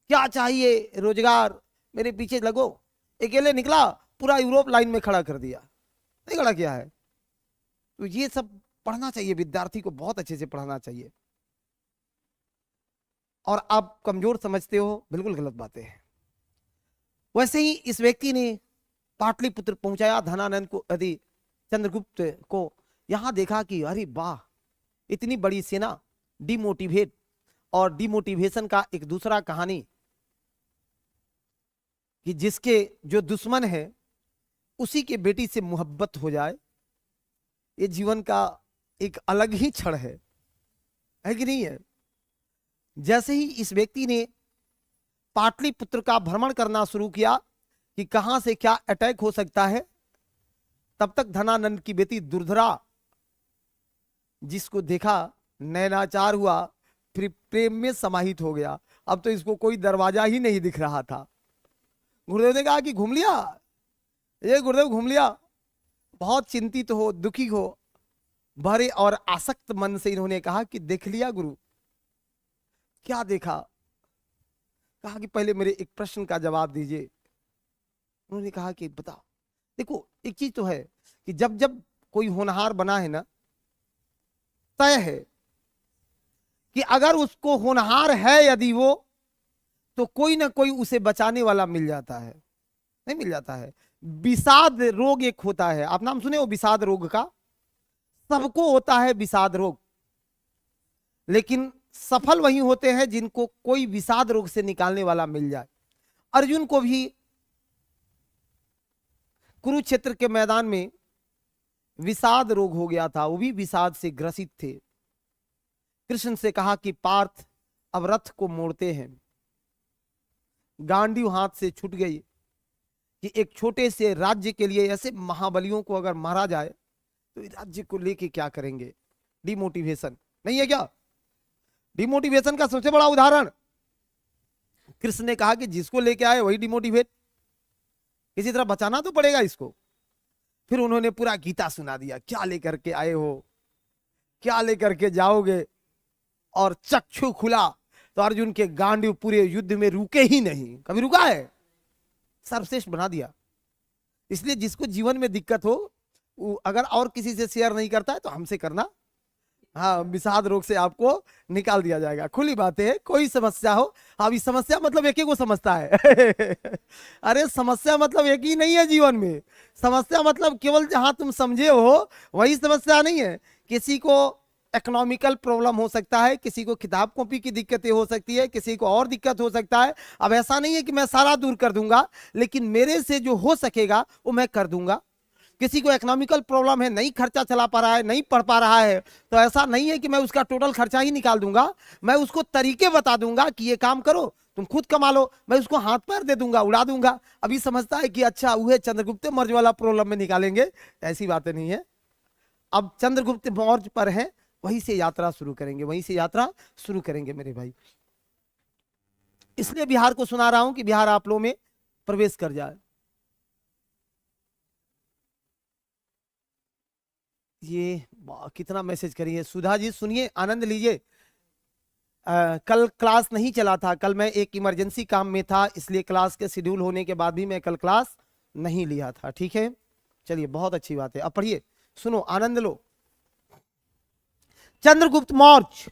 क्या चाहिए, रोजगार, मेरे पीछे लगो। अकेले निकला, पूरा यूरोप लाइन में खड़ा कर दिया। नहीं खड़ा किया है। तो ये सब पढ़ना चाहिए, विद्यार्थी को बहुत अच्छे से पढ़ना चाहिए। और आप कमजोर समझते हो, बिल्कुल गलत बातें हैं। वैसे ही इस व्यक्ति ने पाटलिपुत्र पहुंचाया धनानंद को, यदि चंद्रगुप्त को। यहां देखा कि अरे वाह, इतनी बड़ी सेना डिमोटिवेट, और डिमोटिवेशन का एक दूसरा कहानी कि जिसके जो दुश्मन है उसी के बेटी से मोहब्बत हो जाए, ये जीवन का एक अलग ही क्षण है कि नहीं है। जैसे ही इस व्यक्ति ने पाटलिपुत्र का भ्रमण करना शुरू किया कि कहां से क्या अटैक हो सकता है, तब तक धनानंद की बेटी दुर्धरा, जिसको देखा नैनाचार हुआ, फिर प्रेम में समाहित हो गया। अब तो इसको कोई दरवाजा ही नहीं दिख रहा था। गुरुदेव ने कहा कि घूम लिया ये, गुरुदेव घूम लिया। बहुत चिंतित हो, दुखी हो, भरे और आसक्त मन से इन्होंने कहा कि देख लिया गुरु। क्या देखा? कहा कि पहले मेरे एक प्रश्न का जवाब दीजिए। उन्होंने कहा कि बताओ। देखो, एक चीज तो है कि जब जब कोई होनहार बना है ना, तय है कि अगर उसको होनहार है यदि वो, तो कोई ना कोई उसे बचाने वाला मिल जाता है। नहीं मिल जाता है। विषाद रोग एक होता है, आप नाम सुने हो विषाद रोग का? सबको होता है विषाद रोग, लेकिन सफल वही होते हैं जिनको कोई विषाद रोग से निकालने वाला मिल जाए। अर्जुन को भी कुरुक्षेत्र के मैदान में विषाद रोग हो गया था, वो भी विषाद से ग्रसित थे। कृष्ण से कहा कि पार्थ अब रथ को मोड़ते हैं। गांडीव हाथ से छूट गई कि एक छोटे से राज्य के लिए ऐसे महाबलियों को अगर मारा जाए तो इस राज्य को लेके क्या करेंगे। डिमोटिवेशन नहीं है क्या? डिमोटिवेशन का सबसे बड़ा उदाहरण कृष्ण ने कहा कि जिसको लेके आए वही डिमोटिवेट, किसी तरह बचाना तो पड़ेगा इसको। फिर उन्होंने पूरा गीता सुना दिया, क्या लेकर के आए हो, क्या लेकर के जाओगे, और चक्षु खुला तो अर्जुन के गांडीव पूरे युद्ध में रुके ही नहीं, कभी रुका है, सर्वश्रेष्ठ बना दिया। इसलिए जिसको जीवन में दिक्कत हो वो अगर और किसी से शेयर नहीं करता है तो हमसे करना। हाँ, विषाद रोग से आपको निकाल दिया जाएगा, खुली बात है। कोई समस्या हो, अब इस समस्या मतलब एक ही को समझता है अरे समस्या मतलब एक ही नहीं है जीवन में। समस्या मतलब केवल जहां तुम समझे हो वही समस्या नहीं है। किसी को इकोनॉमिकल प्रॉब्लम हो सकता है, किसी को किताब कॉपी की दिक्कतें हो सकती है, किसी को और दिक्कत हो सकता है। अब ऐसा नहीं है कि मैं सारा दूर कर दूंगा, लेकिन मेरे से जो हो सकेगा वो मैं कर दूंगा। किसी को इकोनॉमिकल प्रॉब्लम है, नहीं खर्चा चला पा रहा है, नहीं पढ़ पा रहा है, तो ऐसा नहीं है कि मैं उसका टोटल खर्चा ही निकाल दूंगा। मैं उसको तरीके बता दूंगा कि ये काम करो, तुम खुद कमा लो, मैं उसको हाथ पैर दे दूंगा, उड़ा दूंगा। अभी समझता है कि अच्छा वह चंद्रगुप्त मौर्य वाला प्रॉब्लम में निकालेंगे, ऐसी बातें नहीं है। अब चंद्रगुप्त मौर्य पर है, वहीं से यात्रा शुरू करेंगे, वहीं से यात्रा शुरू करेंगे मेरे भाई। इसलिए बिहार को सुना रहा हूं कि बिहार आप लोगों में प्रवेश कर जाए। ये कितना मैसेज करिए। सुधा जी सुनिए, आनंद लीजिए। कल क्लास नहीं चला था, कल मैं एक इमरजेंसी काम में था, इसलिए क्लास के शेड्यूल होने के बाद भी मैं कल क्लास नहीं लिया था। ठीक है, चलिए बहुत अच्छी बात है। अब पढ़िए, सुनो, आनंद लो। चंद्रगुप्त मौर्य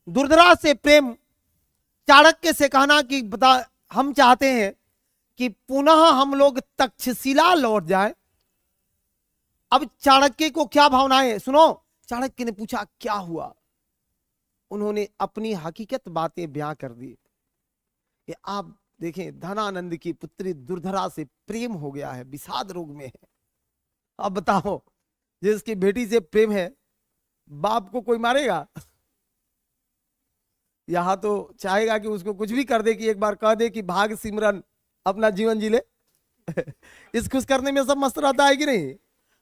दुर्धरा से प्रेम, चाणक्य से कहना कि बता हम चाहते हैं कि पुनः हम लोग तक्षशिला लौट जाएं। अब चाणक्य को क्या भावनाएं, सुनो। चाणक्य ने पूछा क्या हुआ, उन्होंने अपनी हकीकत बातें बयां कर दी कि आप देखें धनानंद की पुत्री दुर्धरा से प्रेम हो गया है, विषाद रोग में है। अब बताओ, जिसकी बेटी से प्रेम है, बाप को कोई मारेगा? यहां तो चाहेगा कि उसको कुछ भी कर दे, कि एक बार कह दे कि भाग सिमरन अपना जीवन जी ले इस खुश करने में सब मस्त रहता है कि नहीं?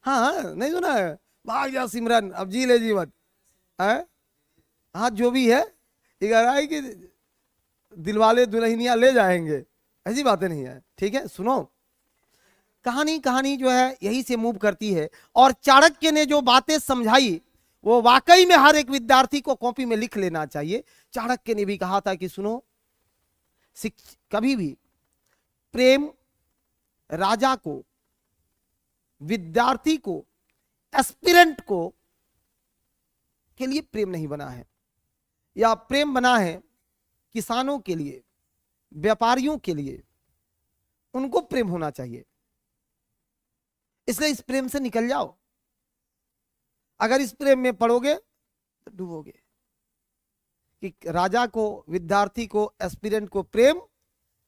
हाँ, नहीं सुना है, भाग जा सिमरन अब जी ले जीवन है। हाँ, जो भी है है कि दिलवाले दुल्हनिया ले जाएंगे, ऐसी बातें नहीं है। ठीक है, सुनो, कहानी जो है यही से मूव करती है। और चाणक्य ने जो बातें समझाई वो वाकई में हर एक विद्यार्थी को कॉपी में लिख लेना चाहिए। चाणक्य ने भी कहा था कि सुनो, कभी भी प्रेम राजा को, विद्यार्थी को, एस्पिरेंट को के लिए प्रेम नहीं बना है, या प्रेम बना है किसानों के लिए, व्यापारियों के लिए, उनको प्रेम होना चाहिए। इसलिए इस प्रेम से निकल जाओ। अगर इस प्रेम में पड़ोगे तो डूबोगे। कि राजा को, विद्यार्थी को, एस्पिरेंट को प्रेम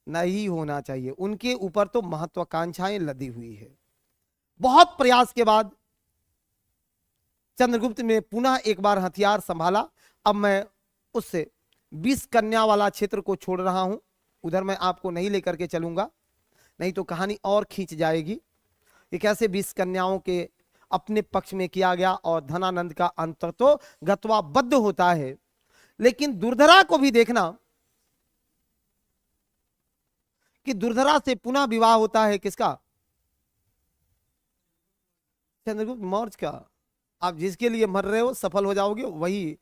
नहीं होना चाहिए, उनके ऊपर तो महत्वाकांक्षाएं लदी हुई है। बहुत प्रयास के बाद चंद्रगुप्त ने पुनः एक बार हथियार संभाला। अब मैं उससे 20 कन्या वाला क्षेत्र को छोड़ रहा हूं, उधर मैं आपको नहीं लेकर के चलूंगा, नहीं तो कहानी और खींच जाएगी। ये कैसे 20 कन्याओं के अपने पक्ष में किया गया और धनानंद का अंतर तो गत्वाबद्ध होता है। लेकिन दुर्धरा को भी देखना कि दुर्धरा से पुनः विवाह होता है किसका? चंद्रगुप्त मौर्य का। आप जिसके लिए मर रहे हो सफल हो जाओगे, वही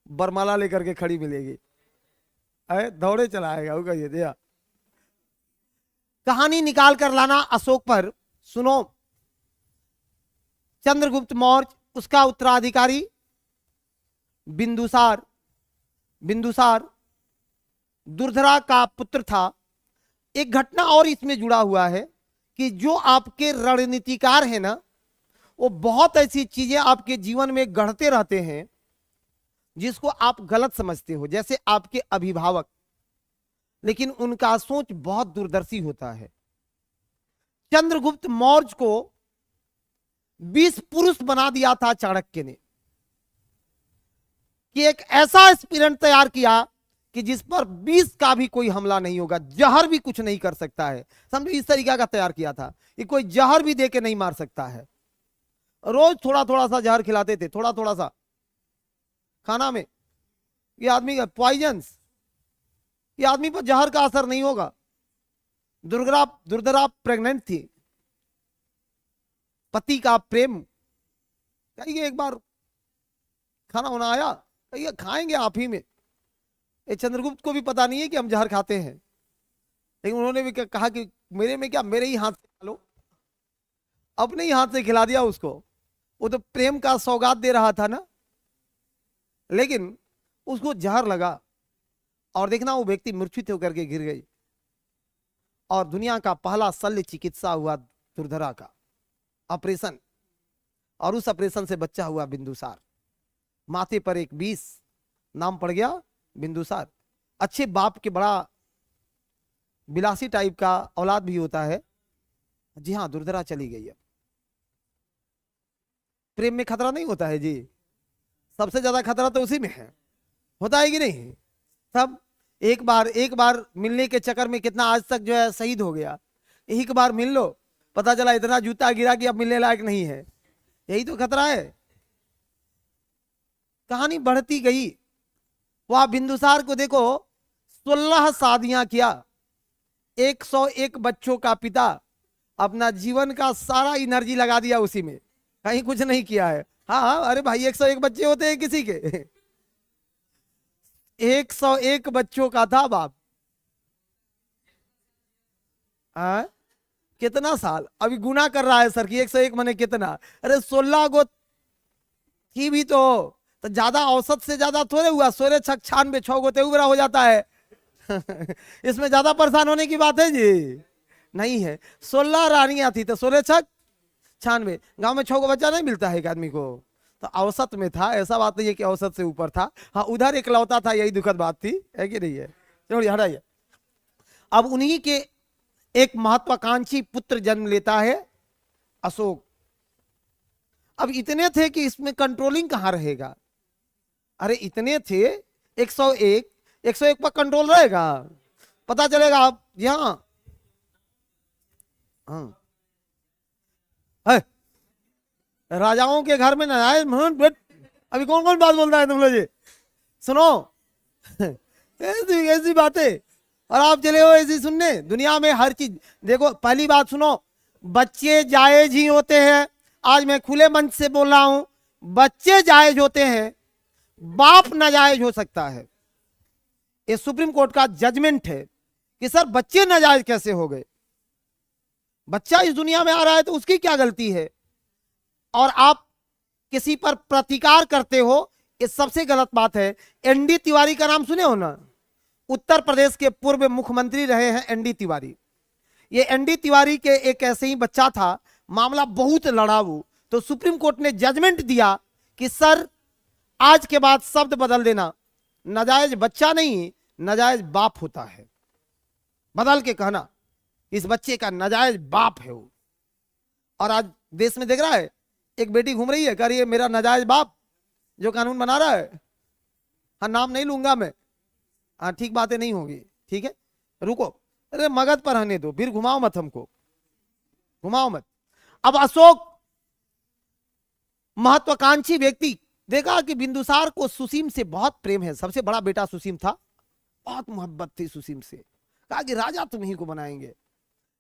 बरमाला लेकर के खड़ी मिलेगी, दौड़े चलाएगा वो, कहिए दिया। कहानी निकाल कर लाना अशोक पर। सुनो, चंद्रगुप्त मौर्य, उसका उत्तराधिकारी बिंदुसार दुर्धरा का पुत्र था। एक घटना और इसमें जुड़ा हुआ है कि जो आपके रणनीतिकार है ना, वो बहुत ऐसी चीजें आपके जीवन में गढ़ते रहते हैं जिसको आप गलत समझते हो, जैसे आपके अभिभावक, लेकिन उनका सोच बहुत दूरदर्शी होता है। चंद्रगुप्त मौर्य को 20 पुरुष बना दिया था चाणक्य ने, कि एक ऐसा एस्पिरेंट तैयार किया कि जिस पर 20 का भी कोई हमला नहीं होगा, जहर भी कुछ नहीं कर सकता है। समझो इस तरीका का तैयार किया था कि कोई जहर भी दे के नहीं मार सकता है। रोज थोड़ा थोड़ा सा जहर खिलाते थे, थोड़ा थोड़ा सा खाना में। ये आदमी का पॉइजन्स, ये आदमी पर जहर का असर नहीं होगा। दुर्धरा प्रेग्नेंट थी, पति का प्रेम, कहिए एक बार खाना होना आया, कहिए खाएंगे आप ही में। ये चंद्रगुप्त को भी पता नहीं है कि हम जहर खाते हैं, लेकिन उन्होंने भी कहा कि मेरे में क्या, मेरे ही हाथ से खा लो। अपने ही हाथ से खिला दिया उसको। वो तो प्रेम का सौगात दे रहा था ना, लेकिन उसको जहर लगा और देखना वो व्यक्ति मूर्छित होकर के गिर गई। और दुनिया का पहला शल्य चिकित्सा हुआ दुर्धरा का, ऑपरेशन। और उस ऑपरेशन से बच्चा हुआ बिंदुसार। माथे पर एक 20, नाम पड़ गया बिंदुसार। अच्छे बाप के बड़ा बिलासी टाइप का औलाद भी होता है। जी हाँ, दुर्धरा चली गई है। प्रेम में खतरा नहीं होता है जी, सबसे ज्यादा खतरा तो उसी में है, होता है कि नहीं। सब एक बार मिलने के चक्कर में कितना आज तक जो है शहीद हो गया। एक बार मिल लो, पता चला इतना जूता गिरा कि अब मिलने लायक नहीं है। यही तो खतरा है। कहानी बढ़ती गई। वह बिंदुसार को देखो, 16 शादियां किया, 101 बच्चों का पिता, अपना जीवन का सारा एनर्जी लगा दिया उसी में, कहीं कुछ नहीं किया है। हाँ हाँ, अरे भाई 101 बच्चे होते हैं किसी के। 101 बच्चों का था बाप। हाँ, कितना साल अभी गुना कर रहा है सर कि 101 मने कितना। अरे 16 गो थी भी तो ज्यादा, औसत से ज्यादा थोड़े हुआ। 16 छक 96, 6 गो तेउबरा हो जाता है। इसमें ज्यादा परेशान होने की बात है जी नहीं है। 16 रानियां थी तो 16 छक 96। गांव में 6 गो बच्चा नहीं मिलता है एक आदमी को, तो औसत में था। ऐसा बात नहीं है कि औसत से ऊपर था। हाँ, उधर इकलौता था, यही दुखद बात थी, है कि नहीं है। चलो हटाइए। अब उन्हीं के एक महत्वाकांक्षी पुत्र जन्म लेता है, अशोक। अब इतने थे कि इसमें कंट्रोलिंग कहां रहेगा। अरे इतने थे, 101 पर कंट्रोल रहेगा, पता चलेगा आप यहां। हाँ, राजाओं के घर में न आए। अभी कौन कौन बात बोल रहा है तुम लोग, सुनो। ऐसी बातें, और आप चले हो ऐसी सुनने। दुनिया में हर चीज देखो। पहली बात सुनो, बच्चे जायज ही होते हैं। आज मैं खुले मंच से बोल रहा हूं, बच्चे जायज होते हैं, बाप नाजायज हो सकता है। ये सुप्रीम कोर्ट का जजमेंट है कि सर बच्चे नाजायज कैसे हो गए। बच्चा इस दुनिया में आ रहा है तो उसकी क्या गलती है, और आप किसी पर प्रतिकार करते हो, ये सबसे गलत बात है। एनडी तिवारी का नाम सुने हो ना, उत्तर प्रदेश के पूर्व मुख्यमंत्री रहे हैं एनडी तिवारी। ये एनडी तिवारी के एक ऐसे ही बच्चा था, मामला बहुत लड़ाऊ। तो सुप्रीम कोर्ट ने जजमेंट दिया कि सर आज के बाद शब्द बदल देना, नाजायज बच्चा नहीं, नाजायज बाप होता है। बदल के कहना इस बच्चे का नाजायज बाप है वो। और आज देश में देख रहा है, एक बेटी घूम रही है, कह रही है मेरा नाजायज बाप जो कानून बना रहा है। हाँ, नाम नहीं लूंगा मैं। हाँ, ठीक बातें नहीं होगी, ठीक है, रुको। अरे मगध पर रहने दो, फिर घुमाओ मत हमको, घुमाओ मत। अब अशोक महत्वाकांक्षी व्यक्ति, देखा कि बिंदुसार को सुसीम से बहुत प्रेम है। सबसे बड़ा बेटा सुसीम था, बहुत मोहब्बत थी सुसीम से। कहा कि राजा तुम्ही को बनाएंगे।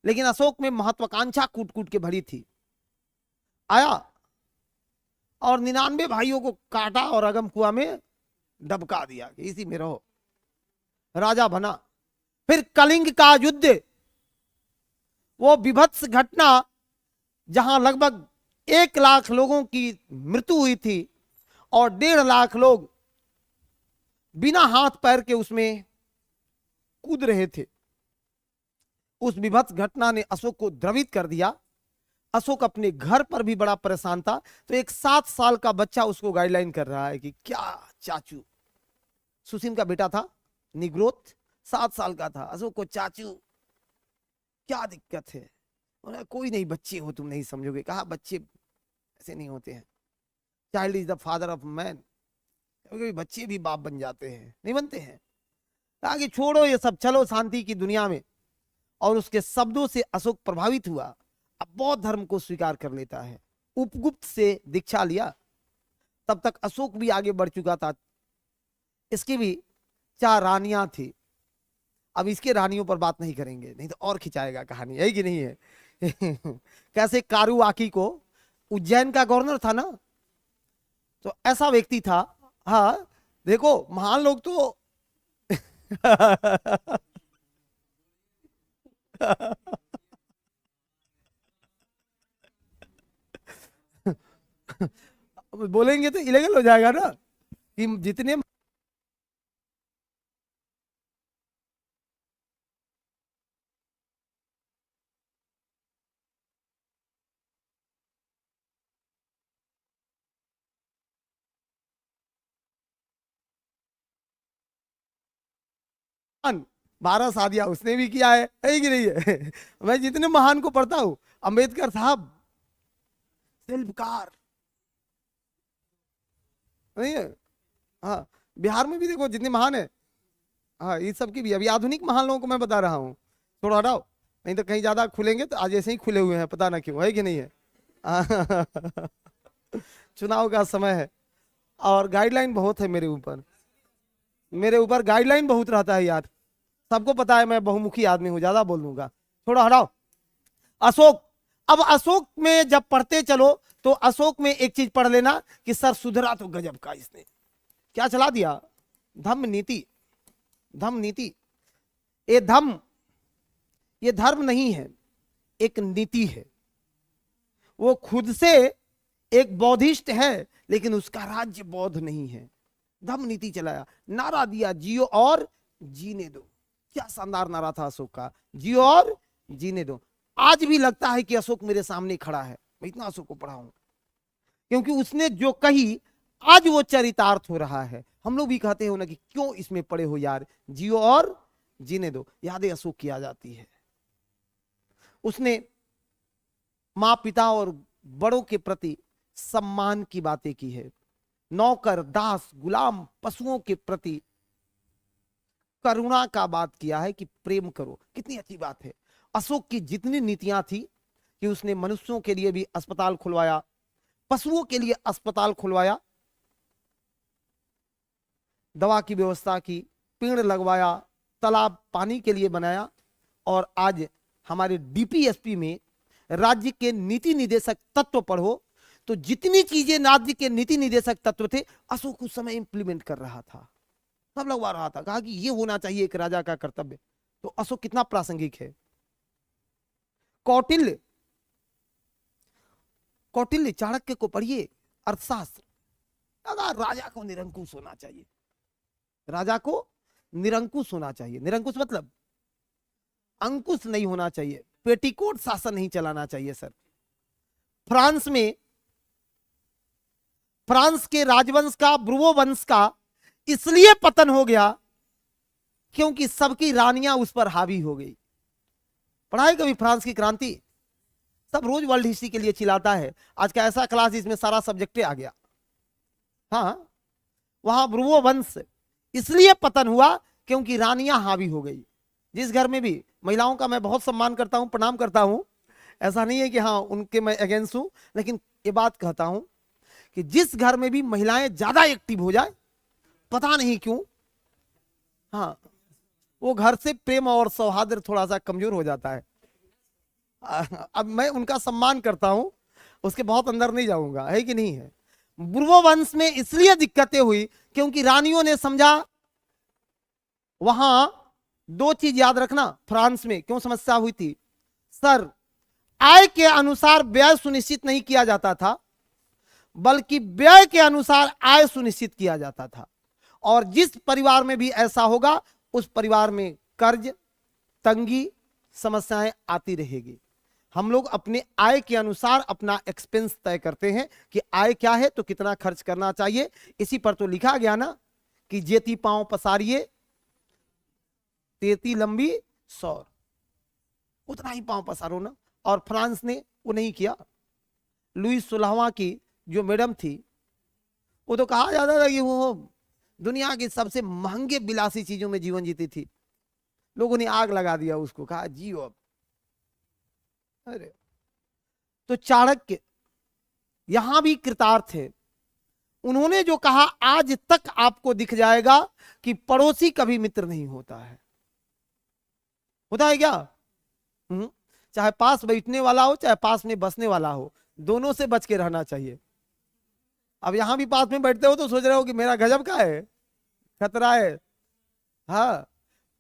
लेकिन अशोक में महत्वाकांक्षा कूट कूट के भरी थी। आया और 99 भाइयों को काटा और अगम कुआ में डबका दिया कि इसी में रहो। राजा बना। फिर कलिंग का युद्ध, वो विभत्स घटना जहां लगभग 1 लाख लोगों की मृत्यु हुई थी और 1.5 लाख लोग बिना हाथ पैर के उसमें कूद रहे थे। उस विभत्स घटना ने अशोक को द्रवित कर दिया। अशोक अपने घर पर भी बड़ा परेशान था। तो एक 7 साल का बच्चा उसको गाइडलाइन कर रहा है कि क्या चाचू, सुसीम का बेटा था, निग्रोथ, 7 साल का था। अशोक को चाचू क्या दिक्कत है। कोई नहीं, बच्चे हो तुम, नहीं समझोगे। कहा बच्चे ऐसे नहीं होते हैं, child is the father of man. बच्चे भी बाप बन जाते हैं, नहीं बनते हैं। आगे छोड़ो ये सब, चलो शांति की दुनिया में। और उसके शब्दों से अशोक प्रभावित हुआ, अब बौद्ध धर्म को स्वीकार कर लेता है, उपगुप्त से दीक्षा लिया। तब तक अशोक भी आगे बढ़ चुका था। इसकी भी 4 रानियां थी। अब इसके रानियों पर बात नहीं करेंगे, नहीं तो और खिंचाएगा कहानी, है कि नहीं है। कैसे कारुवाकी को, उज्जैन का गवर्नर था ना, तो ऐसा व्यक्ति था। हाँ देखो महान लोग तो बोलेंगे तो इलीगल हो जाएगा ना कि जितने महान, 12 शादियां उसने भी किया है कि नहीं है। मैं जितने महान को पढ़ता हूं, अंबेडकर साहब शिल्पकार, नहीं है। हाँ बिहार में भी देखो जितने महान है, हाँ इस सब की भी, अभी आधुनिक महान लोगों को मैं बता रहा हूँ। थोड़ा हटाओ, नहीं तो कहीं ज्यादा खुलेंगे तो आज ऐसे ही खुले हुए हैं, पता ना क्यों, है कि नहीं है। चुनाव का समय है और गाइडलाइन बहुत है मेरे ऊपर, मेरे ऊपर गाइडलाइन बहुत रहता है यार। सबको पता है मैं बहुमुखी आदमी हूं, ज्यादा बोल दूंगा। थोड़ा हटाओ। अशोक, अब अशोक में जब पढ़ते चलो तो अशोक में एक चीज पढ़ लेना कि सर सुधरा तो गजब का, इसने क्या चला दिया, धम्म नीति। धम्म नीति, ये धम्म, ये धर्म नहीं है, एक नीति है। वो खुद से एक बौद्धिस्ट है लेकिन उसका राज्य बौद्ध नहीं है। धम्म नीति चलाया, नारा दिया जियो और जीने दो। क्या शानदार नारा था अशोक का, जियो और जीने दो। आज भी लगता है कि अशोक मेरे सामने खड़ा है, मैं इतना अशोक को पढ़ा हूं, क्योंकि उसने जो कही आज वो चरितार्थ हो रहा है। हम लोग भी कहते हो ना कि क्यों इसमें पड़े हो यार, जियो और जीने दो, यादें अशोक की आ जाती है। उसने माँ पिता और बड़ों के प्रति सम्मान की बातें की है, नौकर दास गुलाम पशुओं के प्रति करुणा का बात किया है कि प्रेम करो। कितनी अच्छी बात है। अशोक की जितनी नीतियां थी कि उसने मनुष्यों के लिए भी अस्पताल खुलवाया, पशुओं के लिए अस्पताल खुलवाया, दवा की व्यवस्था की, पेड़ लगवाया, तालाब पानी के लिए बनाया। और आज हमारे डीपीएसपी में राज्य के नीति निदेशक तत्व पढ़ो तो जितनी चीजें राज्य के नीति निदेशक तत्व थे अशोक उस समय इंप्लीमेंट कर रहा था, सब लगवा रहा था। कहा कि ये होना चाहिए एक राजा का कर्तव्य। तो अशोक कितना प्रासंगिक है। कौटिल्य, कौटिल्य चाणक्य को पढ़िए, अर्थशास्त्र। अगर राजा को निरंकुश होना चाहिए, राजा को निरंकुश होना चाहिए। निरंकुश मतलब अंकुश नहीं होना चाहिए, पेटीकोट शासन नहीं चलाना चाहिए सर। फ्रांस में, फ्रांस के राजवंश का, ब्रुवो वंश का इसलिए पतन हो गया क्योंकि सबकी रानियां उस पर हावी हो गई। पढ़ाई कभी फ्रांस की क्रांति, सब रोज वर्ल्ड हिस्ट्री के लिए चिल्लाता है। आज का ऐसा क्लास जिसमें सारा सब्जेक्ट आ गया। हाँ वहां ब्रुवो वंश इसलिए पतन हुआ क्योंकि रानियां हावी हो गई। जिस घर में भी, महिलाओं का मैं बहुत सम्मान करता हूं, प्रणाम करता हूं, ऐसा नहीं है कि हाँ उनके मैं अगेंस्ट हूं, लेकिन ये बात कहता हूं कि जिस घर में भी महिलाएं ज्यादा एक्टिव हो जाए, पता नहीं क्यों, हाँ वो घर से प्रेम और सौहार्द थोड़ा सा कमजोर हो जाता है। अब मैं उनका सम्मान करता हूं, उसके बहुत अंदर नहीं जाऊंगा, है कि नहीं है। ब्रुवो वंश में इसलिए दिक्कतें हुई क्योंकि रानियों ने समझा, वहां 2 चीज याद रखना, फ्रांस में क्यों समस्या हुई थी सर, आय के अनुसार व्यय सुनिश्चित नहीं किया जाता था, बल्कि व्यय के अनुसार आय सुनिश्चित किया जाता था। और जिस परिवार में भी ऐसा होगा उस परिवार में कर्ज, तंगी, समस्याएं आती रहेगी। हम लोग अपने आय के अनुसार अपना एक्सपेंस तय करते हैं कि आय क्या है तो कितना खर्च करना चाहिए। इसी पर तो लिखा गया ना कि जेती पांव पसारिए तेती लंबी सौर, उतना ही पांव पसारो ना। और फ्रांस ने वो नहीं किया। लुई 16वां की जो मैडम थी, वो तो कहा जाता था कि वो दुनिया की सबसे महंगे विलासी चीजों में जीवन जीती थी, लोगों ने आग लगा दिया उसको, कहा जियो अब। अरे तो चाणक्य यहां भी कृतार्थ है। उन्होंने जो कहा, आज तक आपको दिख जाएगा कि पड़ोसी कभी मित्र नहीं होता है। होता है क्या? चाहे पास बैठने वाला हो, चाहे पास में बसने वाला हो, दोनों से बच के रहना चाहिए। अब यहां भी पास में बैठते हो तो सोच रहे हो कि मेरा गजब का है, खतरा है। हाँ,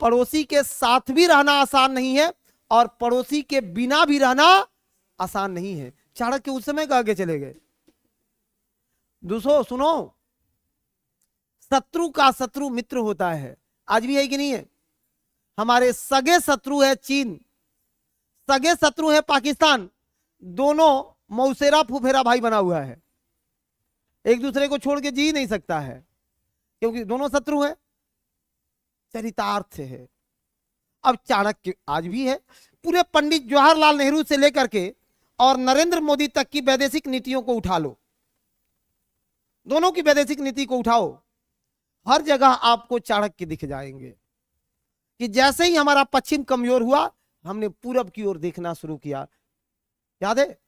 पड़ोसी के साथ भी रहना आसान नहीं है और पड़ोसी के बिना भी रहना आसान नहीं है। चाणक्य उस समय आगे चले गए। दूसरो सुनो, शत्रु का शत्रु मित्र होता है। आज भी है कि नहीं है? हमारे सगे शत्रु है चीन, सगे शत्रु है पाकिस्तान, दोनों मौसेरा फुफेरा भाई बना हुआ है, एक दूसरे को छोड़ के जी नहीं सकता है क्योंकि दोनों शत्रु हैं। चरितार्थ है। अब चाणक्य आज भी है। पूरे पंडित जवाहरलाल नेहरू से लेकर के और नरेंद्र मोदी तक की वैदेशिक नीतियों को उठा लो, दोनों की वैदेशिक नीति को उठाओ, हर जगह आपको चाणक्य दिख जाएंगे कि जैसे ही हमारा पश्चिम कमजोर हुआ, हमने पूरब की ओर देखना शुरू किया। याद है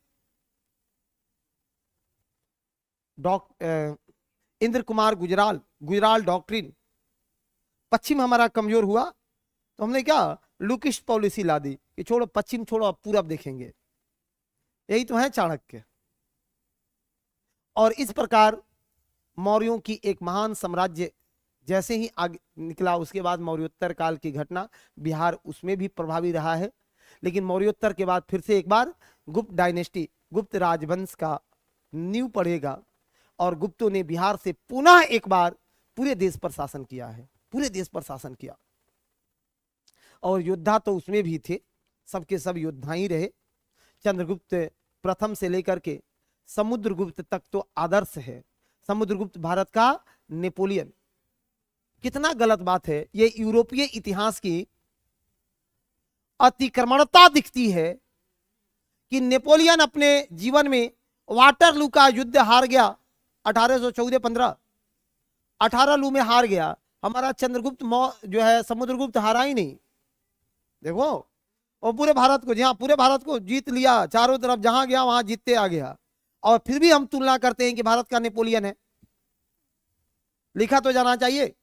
इंद्र कुमार गुजराल डॉक्ट्रिन। पश्चिम हमारा कमजोर हुआ तो हमने क्या लुकिश पॉलिसी ला दी कि छोड़ो पश्चिम, छोड़ो अब पूरब देखेंगे। यही तो है चाणक्य। और इस प्रकार मौर्यों की एक महान साम्राज्य जैसे ही आगे निकला, उसके बाद मौर्योत्तर काल की घटना, बिहार उसमें भी प्रभावी रहा है। लेकिन मौर्योत्तर के बाद फिर से एक बार गुप्त डायनेस्टी, गुप्त राजवंश का नींव पड़ेगा और गुप्तों ने बिहार से पुनः एक बार पूरे देश पर शासन किया है, पूरे देश पर शासन किया। और योद्धा तो उसमें भी थे, सबके सब योद्धा ही रहे। चंद्रगुप्त प्रथम से लेकर के समुद्रगुप्त तक तो आदर्श है। समुद्रगुप्त भारत का नेपोलियन। कितना गलत बात है, ये यूरोपीय इतिहास की अतिक्रमणता दिखती है कि नेपोलियन अपने जीवन में वाटरलू का युद्ध हार गया 1814-15, 18 में हार गया। हमारा चंद्रगुप्त जो है समुद्रगुप्त हारा ही नहीं। देखो और पूरे भारत को, जहां पूरे भारत को जीत लिया, चारों तरफ जहां गया वहां जीतते आ गया। और फिर भी हम तुलना करते हैं कि भारत का नेपोलियन है। लिखा तो जाना चाहिए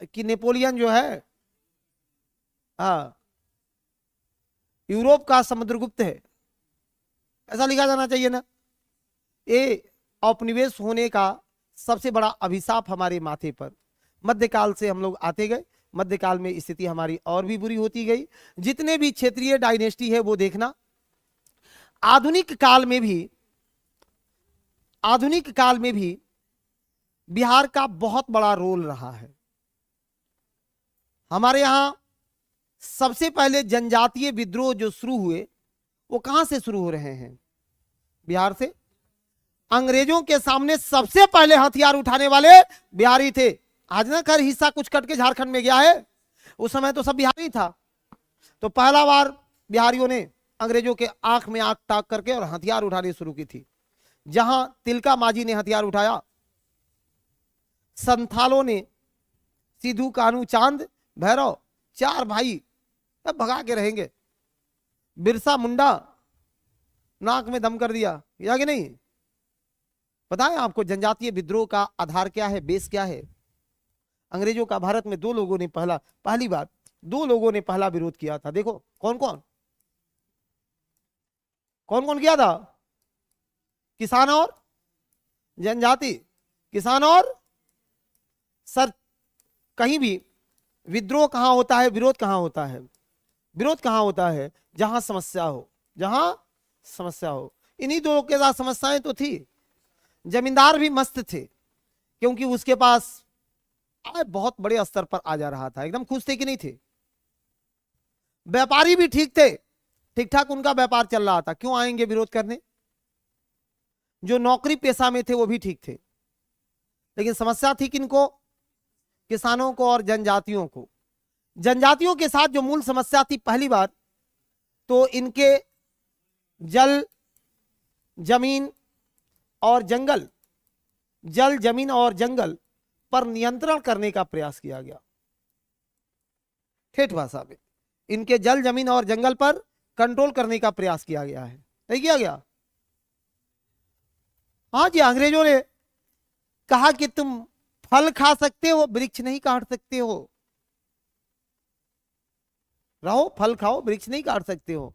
कि नेपोलियन जो है यूरोप का समुद्रगुप्त है, ऐसा लिखा जाना चाहिए ना। ये औपनिवेश होने का सबसे बड़ा अभिशाप हमारे माथे पर। मध्यकाल से हम लोग आते गए, मध्यकाल में स्थिति हमारी और भी बुरी होती गई। जितने भी क्षेत्रीय डायनेस्टी है वो देखना। आधुनिक काल में भी बिहार का बहुत बड़ा रोल रहा है। हमारे यहां सबसे पहले जनजातीय विद्रोह जो शुरू हुए वो कहां से शुरू हो रहे हैं? बिहार से। अंग्रेजों के सामने सबसे पहले हथियार उठाने वाले बिहारी थे। आज ना खैर हिस्सा कुछ कट के झारखंड में गया है, उस समय तो सब बिहारी था। तो पहला बार बिहारियों ने अंग्रेजों के आंख में आंख टाक करके और हथियार उठाने शुरू की थी। जहां तिलका माझी ने हथियार उठाया, संथालों ने, सिद्धू कानू चांद भैरव, 4 भाई अब भगा के रहेंगे। बिरसा मुंडा नाक में दम कर दिया, या कि नहीं? बताएं आपको जनजातीय विद्रोह का आधार क्या है, बेस क्या है? अंग्रेजों का भारत में दो लोगों ने पहला विरोध किया था। देखो कौन कौन किया था? किसान और जनजाति। किसान और सर, कहीं भी विद्रोह कहां होता है, विरोध कहां होता है? विरोध कहां होता है? जहां समस्या हो, जहां समस्या हो। इन्हीं दो के साथ समस्याएं तो थी। जमींदार भी मस्त थे क्योंकि उसके पास आय बहुत बड़े स्तर पर आ जा रहा था। एकदम खुश थे कि नहीं थे? व्यापारी भी ठीक थे, ठीक ठाक उनका व्यापार चल रहा था, क्यों आएंगे विरोध करने? जो नौकरी पेशा में थे वो भी ठीक थे। लेकिन समस्या थी किनको? किसानों को और जनजातियों को। जनजातियों के साथ जो मूल समस्या थी, पहली बात तो इनके जल, जमीन और जंगल, जल, जमीन और जंगल पर नियंत्रण करने का प्रयास किया गया। ठेठ भाषा में इनके जल, जमीन और जंगल पर कंट्रोल करने का प्रयास किया गया है। नहीं किया गया? हाँ जी, अंग्रेजों ने कहा कि तुम फल खा सकते हो, वृक्ष नहीं काट सकते हो। रहो, फल खाओ, वृक्ष नहीं काट सकते हो।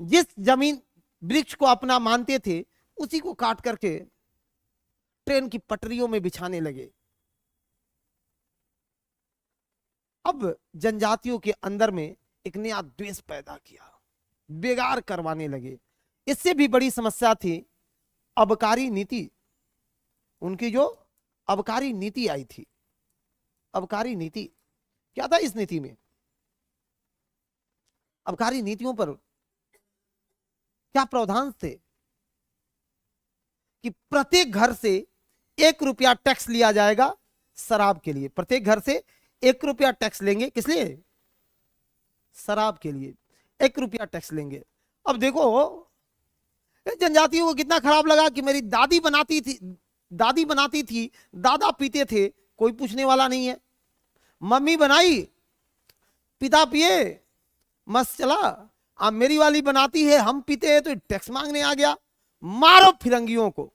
जिस जमीन वृक्ष को अपना मानते थे उसी को काट करके ट्रेन की पटरियों में बिछाने लगे। अब जनजातियों के अंदर में एक नया द्वेष पैदा किया, बेगार करवाने लगे। इससे भी बड़ी समस्या थी अबकारी नीति। उनकी जो अबकारी नीति आई थी, अबकारी नीति क्या था? इस नीति में, अबकारी नीतियों पर क्या प्रावधान थे कि प्रत्येक घर से 1 रुपया टैक्स लिया जाएगा शराब के लिए। प्रत्येक घर से 1 रुपया टैक्स लेंगे। किस लिए? शराब के लिए 1 रुपया टैक्स लेंगे। अब देखो जनजातियों को कितना खराब लगा कि मेरी दादी बनाती थी, दादा पीते थे, कोई पूछने वाला नहीं है। मम्मी बनाई, पिता पिए, मस्त चला। अब मेरी वाली बनाती है, हम पीते हैं, तो टैक्स मांगने आ गया। मारो फिरंगियों को।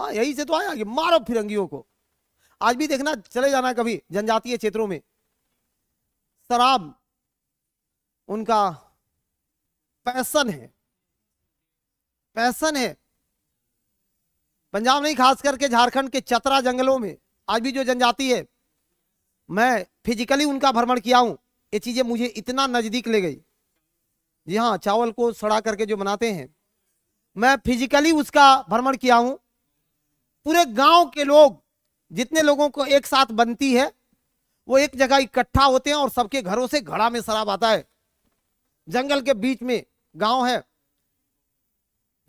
हाँ, यही से तो आया कि मारो फिरंगियों को। आज भी देखना, चले जाना कभी जनजातीय क्षेत्रों में, शराब उनका पैशन है, पैशन है। पंजाब नहीं, खास करके झारखंड के चतरा जंगलों में आज भी जो जनजाति है, मैं फिजिकली उनका भ्रमण किया हूं। ये चीजें मुझे इतना नजदीक ले गई। जी हाँ, चावल को सड़ा करके जो बनाते हैं, मैं फिजिकली उसका भ्रमण किया हूं। पूरे गांव के लोग, जितने लोगों को एक साथ बनती है, वो एक जगह इकट्ठा होते हैं और सबके घरों से घड़ा में शराब आता है। जंगल के बीच में गांव है,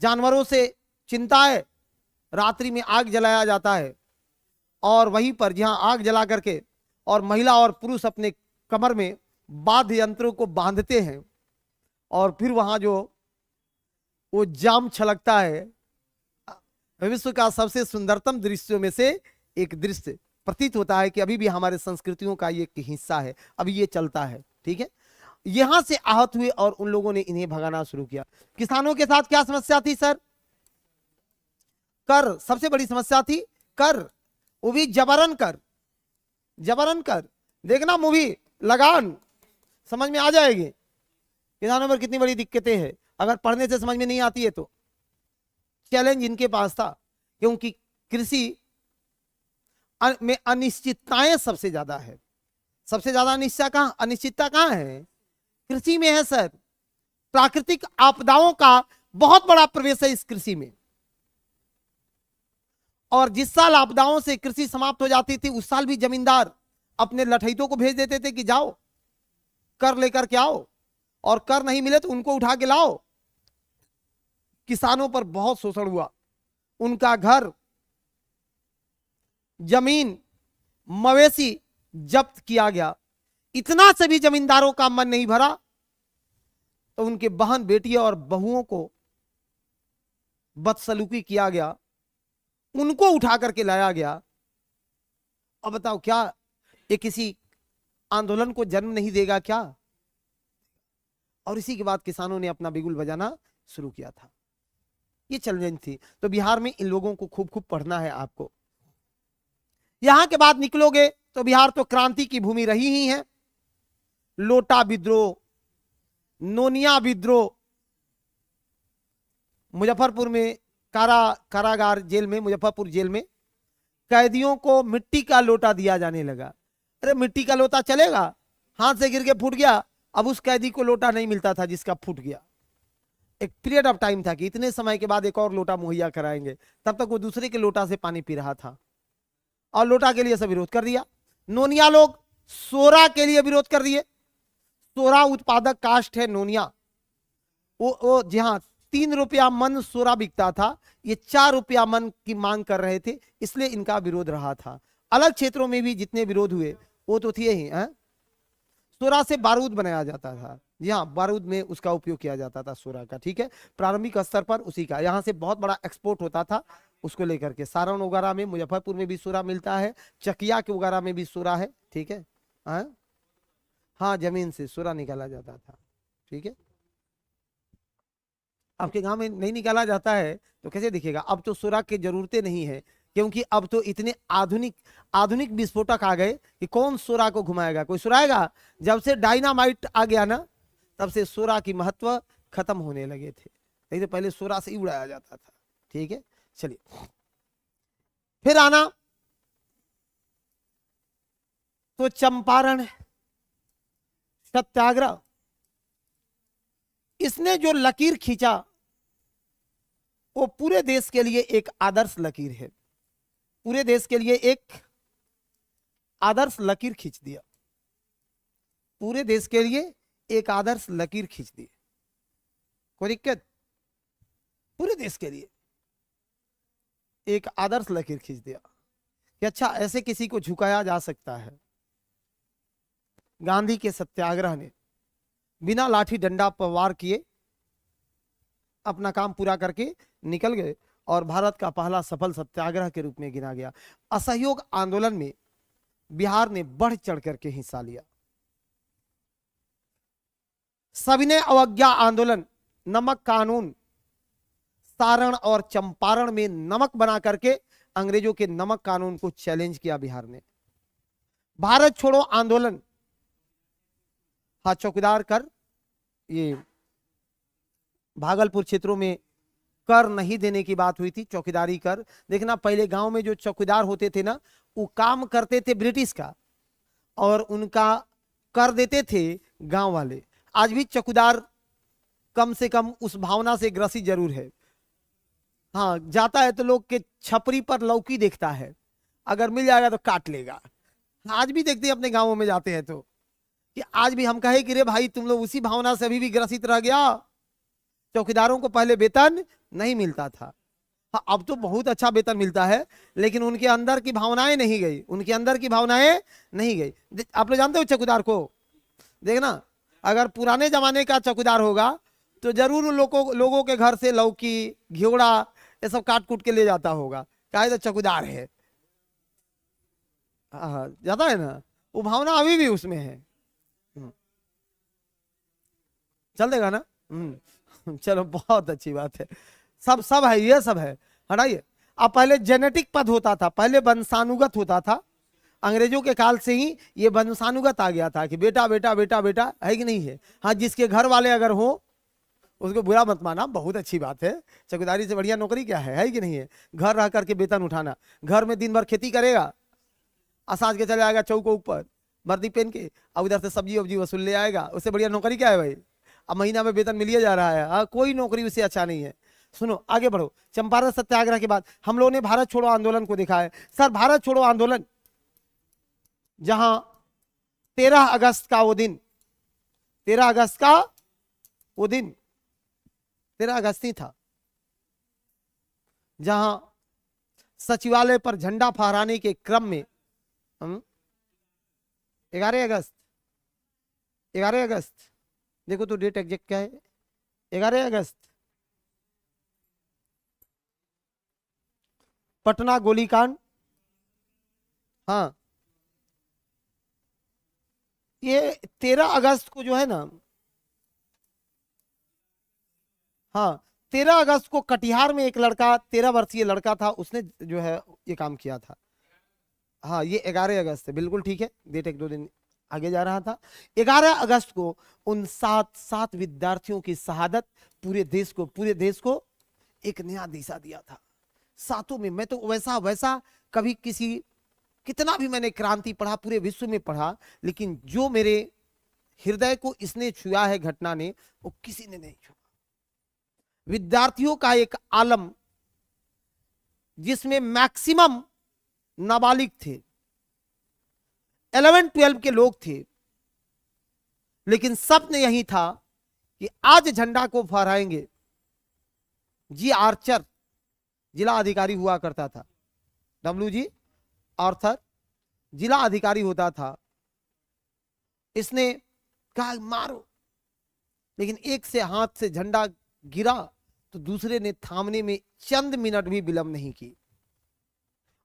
जानवरों से चिंता है, रात्रि में आग जलाया जाता है और वहीं पर जहां आग जला करके और महिला और पुरुष अपने कमर में वाद्य यंत्रों को बांधते हैं और फिर वहां जो वो जाम छलकता है, विश्व का सबसे सुंदरतम दृश्यों में से एक दृश्य प्रतीत होता है कि अभी भी हमारे संस्कृतियों का ये एक हिस्सा है, अभी ये चलता है। ठीक है, यहां से आहत हुए और उन लोगों ने इन्हें भगाना शुरू किया। किसानों के साथ क्या समस्या थी सर? कर, सबसे बड़ी समस्या थी कर, वो भी जबरन कर, जबरन कर। देखना मूवी लगान, समझ में आ जाएगी किसानों पर कितनी बड़ी दिक्कतें हैं। अगर पढ़ने से समझ में नहीं आती है तो चैलेंज इनके पास था, क्योंकि कृषि में अनिश्चितताएं सबसे ज्यादा है। सबसे ज्यादा अनिश्चितता कहां है? कृषि में है सर। प्राकृतिक आपदाओं का बहुत बड़ा प्रवेश है इस कृषि में, और जिस साल आपदाओं से कृषि समाप्त हो जाती थी, उस साल भी जमींदार अपने लठैतों को भेज देते थे कि जाओ कर लेकर के आओ, और कर नहीं मिले तो उनको उठा के लाओ। किसानों पर बहुत शोषण हुआ, उनका घर, जमीन, मवेशी जब्त किया गया। इतना से भी जमींदारों का मन नहीं भरा तो उनके बहन, बेटियों और बहुओं को बदसलूकी किया गया, उनको उठा करके लाया गया। अब बताओ, क्या ये किसी आंदोलन को जन्म नहीं देगा क्या? और इसी के बाद किसानों ने अपना बिगुल बजाना शुरू किया था। ये चैलेंज थी। तो बिहार में इन लोगों को खूब खूब पढ़ना है आपको। यहां के बाद निकलोगे तो बिहार तो क्रांति की भूमि रही ही है। लोटा विद्रोह, नोनिया विद्रोह, मुजफ्फरपुर में कारागार जेल में, मुजफ्फरपुर जेल में कैदियों को मिट्टी का लोटा दिया जाने लगा। अरे मिट्टी का लोटा चलेगा? हाथ से गिर के फूट गया, अब उस कैदी को लोटा नहीं मिलता था जिसका फूट गया। एक पीरियड ऑफ टाइम था कि इतने समय के बाद एक और लोटा मुहैया कराएंगे, तब तक वो दूसरे के लोटा से पानी पी रहा था और लोटा के लिए सब विरोध कर दिया। नोनिया लोग सोरा के लिए विरोध कर दिए। सोरा उत्पादक कास्ट है नोनिया। वो जहां 3 रुपया मन सोरा बिकता था, ये 4 रुपया मन की मांग कर रहे थे, इसलिए इनका विरोध रहा था। अलग क्षेत्रों में भी जितने विरोध हुए वो तो थे ही। सोरा से बारूद बनाया जाता था। जी हाँ, बारूद में उसका उपयोग किया जाता था सोरा का। ठीक है, प्रारंभिक स्तर पर उसी का, यहाँ से बहुत बड़ा एक्सपोर्ट होता था उसको लेकर के सारण वगैरह में, मुजफ्फरपुर में भी सूरा मिलता है, चकिया के वगैरह में भी सूरा है, ठीक है। हाँ हाँ, जमीन से सूरा निकाला जाता था, ठीक है। आपके गांव में नहीं निकाला जाता है तो कैसे दिखेगा? अब तो सूरा की जरूरतें नहीं है, क्योंकि अब तो इतने आधुनिक आधुनिक विस्फोटक आ गए कि कौन सूरा को घुमाएगा, कोई सुराएगा? जब से डायनामाइट आ गया ना, तब से सूरा की महत्व खत्म होने लगे थे, नहीं तो पहले सूरा से ही उड़ाया जाता था, ठीक है। चलिए फिर आना तो चंपारण सत्याग्रह, इसने जो लकीर खींचा वो पूरे देश के लिए एक आदर्श लकीर है, पूरे देश के लिए एक आदर्श लकीर खींच दिया, पूरे देश के लिए एक आदर्श लकीर खींच दी। कोई दिक्कत? पूरे देश के लिए एक आदर्श लकीर खींच दिया कि अच्छा ऐसे किसी को झुकाया जा सकता है। गांधी के सत्याग्रह ने बिना लाठी डंडा पर वार किए अपना काम पूरा करके निकल गए और भारत का पहला सफल सत्याग्रह के रूप में गिना गया। असहयोग आंदोलन में बिहार ने बढ़ चढ़ करके हिस्सा लिया। सविनय अवज्ञा आंदोलन, नमक कानून, सारण और चंपारण में नमक बना करके अंग्रेजों के नमक कानून को चैलेंज किया बिहार ने। भारत छोड़ो आंदोलन, हाँ चौकीदार कर, ये भागलपुर क्षेत्रों में कर नहीं देने की बात हुई थी, चौकीदारी कर। देखना पहले गांव में जो चौकीदार होते थे ना, वो काम करते थे ब्रिटिश का और उनका कर देते थे गांव वाले। आज भी चौकीदार कम से कम उस भावना से ग्रसित जरूर है। हाँ, जाता है तो लोग के छपरी पर लौकी देखता है, अगर मिल जाएगा तो काट लेगा। आज भी देखते हैं अपने गांवों में जाते हैं तो, कि आज भी हम कहे कि रे भाई तुम लोग उसी भावना से अभी भी ग्रसित रह गया। चौकीदारों को पहले वेतन नहीं मिलता था, हाँ अब तो बहुत अच्छा वेतन मिलता है, लेकिन उनके अंदर की भावनाएं नहीं गई, उनके अंदर की भावनाएं नहीं गई। आप लोग जानते हो चौकीदार को, देखना अगर पुराने जमाने का चौकीदार होगा तो जरूर लोगों के घर से लौकी घिवड़ा ये सब काट कूट के ले जाता होगा, क्या तो चौकीदार है। हाँ जाता है ना, वो भावना अभी भी उसमें है। चल देगा ना? चलो बहुत अच्छी बात है, सब सब है, ये सब है, हटाइए। अब पहले जेनेटिक पद होता था, पहले वंशानुगत होता था, अंग्रेजों के काल से ही ये वंशानुगत आ गया था कि बेटा बेटा बेटा बेटा, है कि नहीं है? हाँ, जिसके घर वाले अगर हो उसको बुरा मत माना, बहुत अच्छी बात है। चौकीदारी से बढ़िया नौकरी क्या है कि नहीं है? घर रह करके वेतन उठाना, घर में दिन भर खेती करेगा, असाज के चले आएगा चौक ऊपर वर्दी पहन के, और उधर से सब्जी वब्जी वसूल ले आएगा, उससे बढ़िया नौकरी क्या है भाई? अब महीना में वेतन मिलिए जा रहा है, कोई नौकरी उससे अच्छा नहीं है। सुनो आगे बढ़ो। चंपारण सत्याग्रह के बाद हम लोगों ने भारत छोड़ो आंदोलन को देखा है। सर भारत छोड़ो आंदोलन जहां 13 अगस्त का वो दिन, 13 अगस्त का वो दिन 13 अगस्त ही था, जहां सचिवालय पर झंडा फहराने के क्रम में 11 अगस्त 11 अगस्त, देखो तो डेट एग्जैक्ट क्या है, 11 अगस्त पटना गोलीकांड। हाँ, ये 13 अगस्त को जो है ना, हाँ 13 अगस्त को कटिहार में एक लड़का, 13 वर्षीय लड़का था, उसने जो है ये काम किया था। हाँ ये 11 अगस्त है, बिल्कुल ठीक है, डेट एक दो दिन आगे जा रहा था। 11 अगस्त को उन 7 विद्यार्थियों की शहादत पूरे देश को एक नया दिशा दिया था। सातों में मैं तो वैसा कभी कितना भी मैंने क्रांति पढ़ा, पूरे विश्व में पढ़ा, लेकिन जो मेरे हृदय को इसने छुआ है घटना ने, वो किसी ने नहीं छुआ। विद्यार्थियों का एक आलम जिसमें मैक्सिमम नाबालिग थे, 11-12 के लोग थे, लेकिन सपने यही था कि आज झंडा को फहराएंगे। जी आर्चर जिला अधिकारी हुआ करता था, WG आर्थर जिला अधिकारी होता था। इसने कहा मारो, लेकिन एक से हाथ से झंडा गिरा तो दूसरे ने थामने में चंद मिनट भी विलंब नहीं की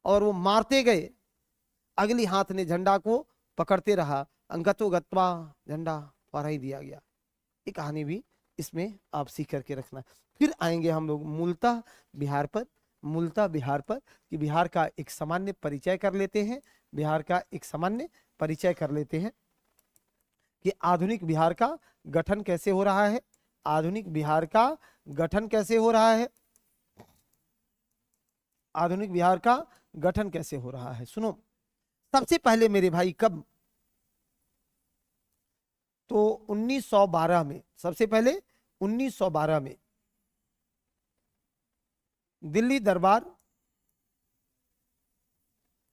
और वो मारते गए। अगली हाथ ने झंडा को पकड़ते रहा, अंगतो गत्वा झंडा फहरा ही दिया गया। ये कहानी भी इसमें आप सीख करके रखना। फिर आएंगे हम लोग मूलतः बिहार पर, मूलतः बिहार पर, कि बिहार का एक सामान्य परिचय कर लेते हैं। बिहार का एक सामान्य परिचय कर लेते हैं कि आधुनिक बिहार का गठन कैसे हो रहा है। आधुनिक बिहार का गठन कैसे हो रहा है। आधुनिक बिहार का गठन कैसे हो रहा है, सुनो। सबसे पहले मेरे भाई कब, तो 1912 में, सबसे पहले 1912 में दिल्ली दरबार,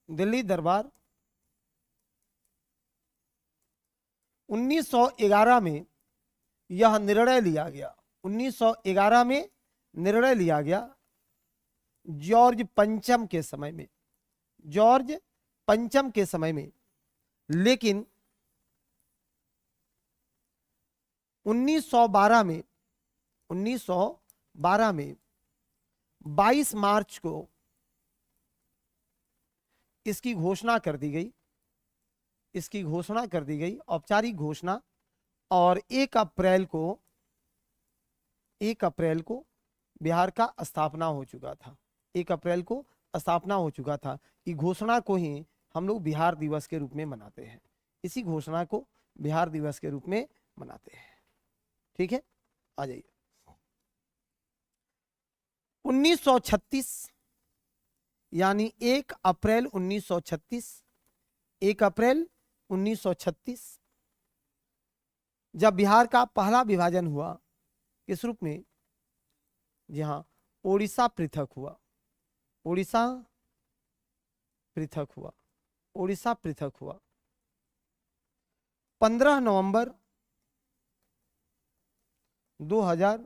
दिल्ली दरबार 1911 में यह निर्णय लिया गया। 1911 में निर्णय लिया गया जॉर्ज पंचम के समय में, जॉर्ज पंचम के समय में। लेकिन 1912 में, 1912 में 22 मार्च को इसकी घोषणा कर दी गई, इसकी घोषणा कर दी गई, औपचारिक घोषणा। और 1 अप्रैल को, 1 अप्रैल को बिहार का स्थापना हो चुका था। 1 अप्रैल को स्थापना हो चुका था। कि घोषणा को ही हम लोग बिहार दिवस के रूप में मनाते हैं। इसी घोषणा को बिहार दिवस के रूप में मनाते हैं। ठीक है, आ जाइए। 1936 यानी 1 अप्रैल 1936, 1 अप्रैल 1936 जब बिहार का पहला विभाजन हुआ, किस रूप में, जी हाँ, ओडिशा पृथक हुआ, ओडिशा पृथक हुआ, ओडिशा पृथक हुआ। 15 नवंबर 2000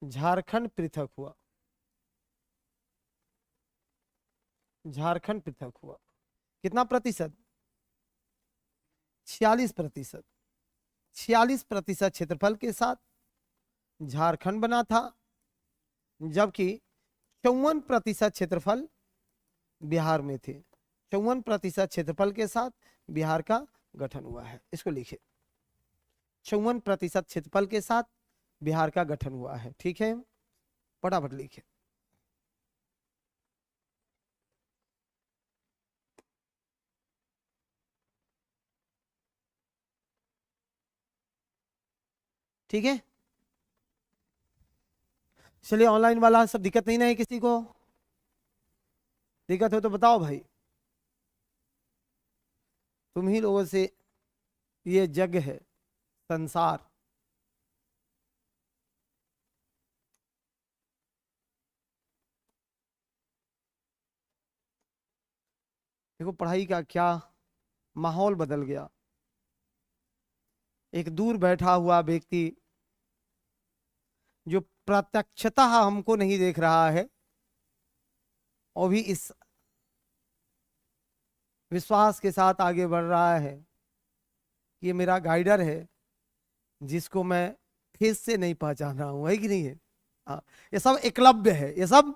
झारखंड पृथक हुआ, झारखंड पृथक हुआ। कितना प्रतिशत, 46%, 46% क्षेत्रफल के साथ झारखंड बना था, जबकि 54% क्षेत्रफल बिहार में थे। 54% क्षेत्रफल के साथ बिहार का गठन हुआ है। इसको लिखिए, 54% क्षेत्रफल के साथ बिहार का गठन हुआ है। ठीक है, फटाफट लिखिए। ठीक है, चलिए। ऑनलाइन वाला सब दिक्कत नहीं ना है, किसी को दिक्कत हो तो बताओ भाई। तुम ही लोगों से ये जग है, संसार। देखो पढ़ाई का क्या माहौल बदल गया। एक दूर बैठा हुआ व्यक्ति जो प्रत्यक्षतः हमको नहीं देख रहा है, और भी इस विश्वास के साथ आगे बढ़ रहा है कि ये मेरा गाइडर है, जिसको मैं फेस से नहीं पहचान रहा हूं, है कि नहीं है। हाँ, ये सब एकलव्य है, ये सब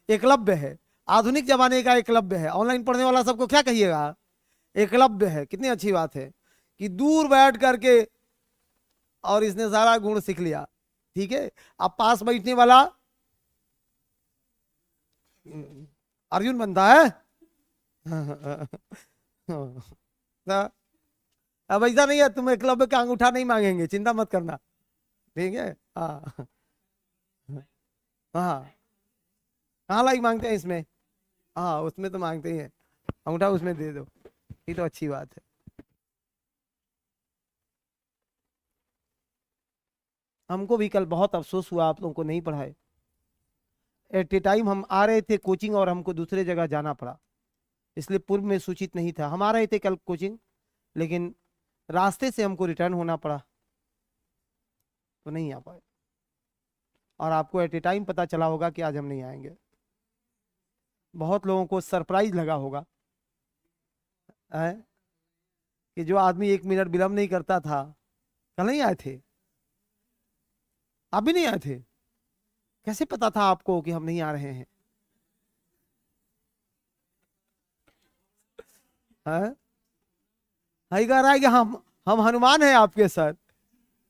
एकलव्य है। आधुनिक जमाने का एकलव्य है। ऑनलाइन पढ़ने वाला सबको क्या कहिएगा, एकलव्य है। कितनी अच्छी बात है कि दूर बैठ करके और इसने सारा गुण सीख लिया। ठीक है, अब पास बैठने वाला अर्जुन बनता है। अब ऐसा नहीं है, तुम एकलव्य का अंगूठा नहीं मांगेंगे, चिंता मत करना। ठीक है, हाँ हाँ, कहाँ लाइक मांगते हैं इसमें, हाँ उसमें तो मांगते ही हैं। अंगूठा उसमें दे दो, ये तो अच्छी बात है। हमको भी कल बहुत अफसोस हुआ, आप लोगों को नहीं पढ़ाए। एट ए टाइम हम आ रहे थे कोचिंग और हमको दूसरे जगह जाना पड़ा, इसलिए पूर्व में सूचित नहीं था। हम आ रहे थे कल कोचिंग, लेकिन रास्ते से हमको रिटर्न होना पड़ा, तो नहीं आ पाए। और आपको एट ए टाइम पता चला होगा कि आज हम नहीं आएंगे। बहुत लोगों को सरप्राइज लगा होगा है? कि जो आदमी 1 मिनट विलंब नहीं करता था, कल नहीं आए थे? आप भी नहीं आए थे? कैसे पता था आपको कि हम नहीं आ रहे हैं? हाँ, हाई कह रहा है कि हम हनुमान हैं आपके साथ,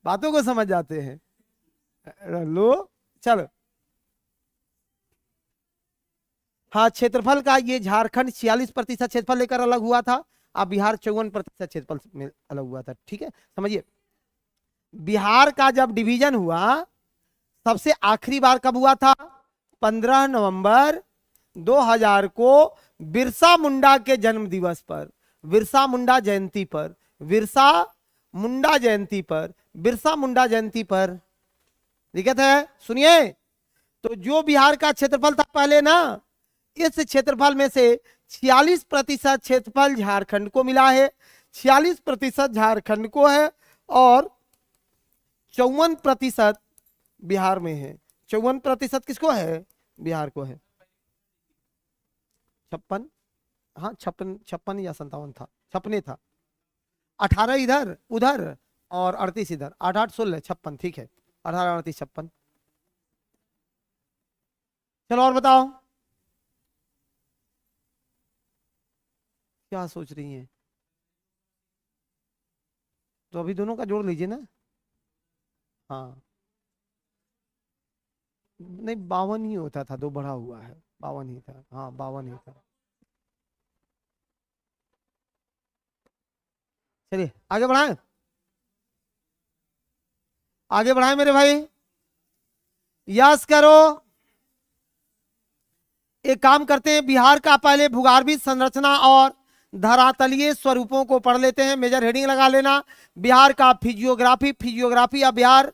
बातों को समझ जाते हैं। लो, चलो। हाँ, क्षेत्रफल का ये झारखंड 46% क्षेत्रफल लेकर अलग हुआ था, अब बिहार 54% क्षेत्रफल में अलग हुआ था। ठीक है, समझिए। बिहार का जब डिवीजन हुआ सबसे आखिरी बार कब हुआ था? 15 नवंबर 2000 को, बिरसा मुंडा के जन्म दिवस पर, बिरसा मुंडा जयंती पर, बिरसा मुंडा जयंती पर, बिरसा मुंडा जयंती पर। दिक्कत है? सुनिए, तो जो बिहार का क्षेत्रफल था पहले ना, इस क्षेत्रफल में से 46% क्षेत्रफल झारखंड को मिला है, 46% झारखंड को है, और 54% बिहार में है। 54% किसको है? बिहार को है। 56, हाँ 56 या 57 था, 56 था। 18 इधर उधर और 38 इधर, 8 8 16 56, ठीक है। 18 38 56। चलो और बताओ, क्या सोच रही हैं? तो अभी दोनों का जोड़ लीजिए ना। हाँ, नहीं 52 ही होता था, 2 बढ़ा हुआ है, 52 ही था। हाँ 52 ही था। चलिए आगे बढ़ाएं, आगे बढ़ाएं मेरे भाई, यस करो। एक काम करते हैं, बिहार का पहले भूगर्भिक संरचना और धरातलीय स्वरूपों को पढ़ लेते हैं। मेजर हेडिंग लगा लेना, बिहार का फिजियोग्राफी, फिजियोग्राफी या बिहार,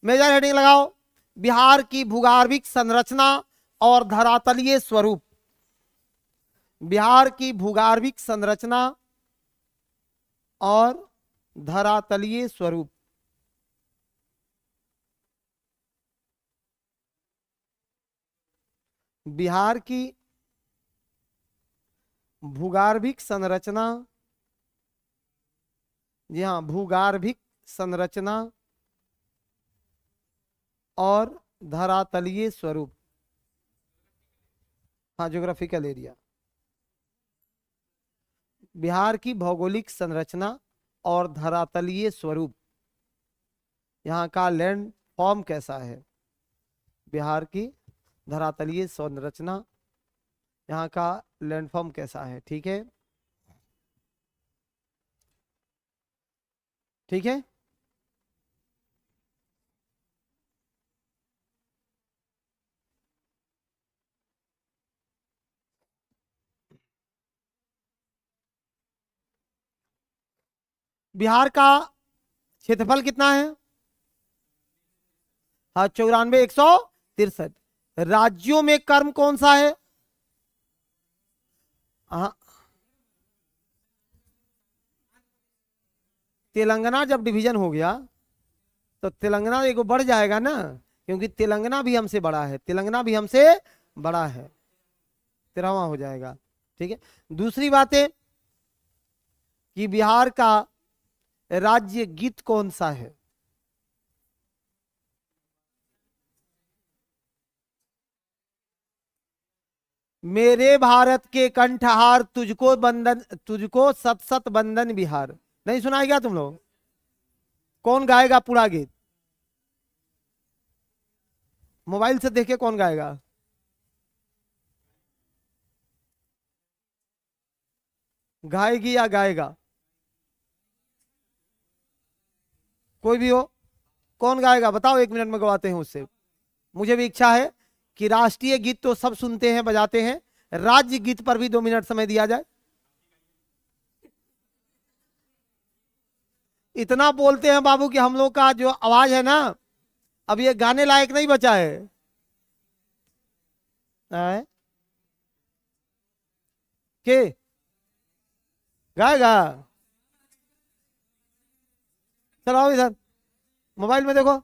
मेजर हेडिंग लगाओ, बिहार की भूगर्भिक संरचना और धरातलीय स्वरूप, बिहार की भूगर्भिक संरचना और धरातलीय स्वरूप। बिहार की भूगर्भिक संरचना, जी हाँ, भूगर्भिक संरचना और धरातलीय स्वरूप। हाँ, ज्योग्राफिकल एरिया, बिहार की भौगोलिक संरचना और धरातलीय स्वरूप। यहाँ का लैंड फॉर्म कैसा है? बिहार की धरातलीय संरचना, यहाँ का लैंडफॉर्म कैसा है? ठीक है, ठीक है। बिहार का क्षेत्रफल कितना है? हाँ 94,163। राज्यों में क्रम कौन सा है? हाँ, तेलंगाना जब डिवीजन हो गया तो तेलंगाना एक बढ़ जाएगा ना, क्योंकि तेलंगाना भी हमसे बड़ा है, तेलंगाना भी हमसे बड़ा है, 13वां हो जाएगा। ठीक है, दूसरी बात है कि बिहार का राज्य गीत कौन सा है? मेरे भारत के कंठहार, तुझको बंधन, तुझको सत सत बंधन बिहार। नहीं सुनाई क्या तुम लोग? कौन गाएगा पूरा गीत? मोबाइल से देखे कौन गाएगा? गाएगी या गाएगा? कोई भी हो, कौन गाएगा बताओ, 1 मिनट में गवाते हैं उससे। मुझे भी इच्छा है कि राष्ट्रीय गीत तो सब सुनते हैं, बजाते हैं, राज्य गीत पर भी 2 मिनट समय दिया जाए। इतना बोलते हैं बाबू कि हम लोग का जो आवाज है ना, अब ये गाने लायक नहीं बचा है। आए? के गाएगा? चलाओ इधर, मोबाइल में देखो,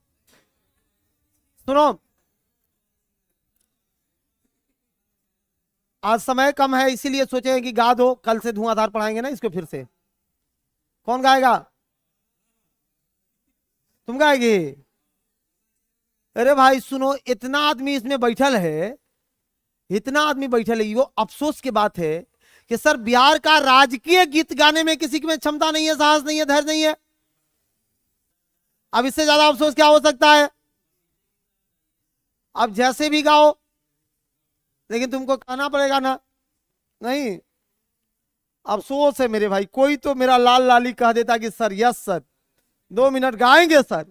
सुनो। आज समय कम है, इसीलिए सोचे कि गा दो, कल से धुआंधार पढ़ाएंगे ना इसको फिर से। कौन गाएगा? तुम गाएगे? अरे भाई सुनो, इतना आदमी इसमें बैठल है, इतना आदमी बैठल है, ये अफसोस की बात है कि सर बिहार का राजकीय गीत गाने में किसी में क्षमता नहीं है, साहस नहीं है, धैर्य नहीं है। अब इससे ज्यादा अफसोस क्या हो सकता है? अब जैसे भी गाओ, लेकिन तुमको गाना पड़ेगा ना। नहीं, अफसोस है मेरे भाई। कोई तो मेरा लाल लाली कह देता कि सर यस सर 2 मिनट गाएंगे सर,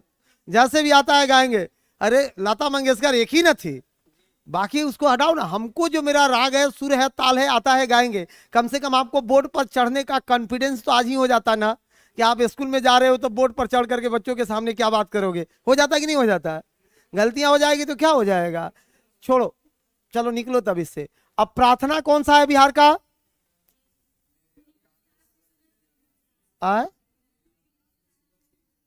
जैसे भी आता है गाएंगे। अरे लता मंगेशकर एक ही न थी, बाकी उसको हटाओ ना। हमको जो मेरा राग है, सुर है, ताल है, आता है, गाएंगे। कम से कम आपको बोर्ड पर चढ़ने का कॉन्फिडेंस तो आज ही हो जाता ना, कि आप स्कूल में जा रहे हो तो बोर्ड पर चढ़ करके बच्चों के सामने क्या बात करोगे। हो जाता कि नहीं हो जाता? गलतियां हो जाएगी तो क्या हो जाएगा, छोड़ो, चलो निकलो तब इससे। अब प्रार्थना कौन सा है बिहार का? आ?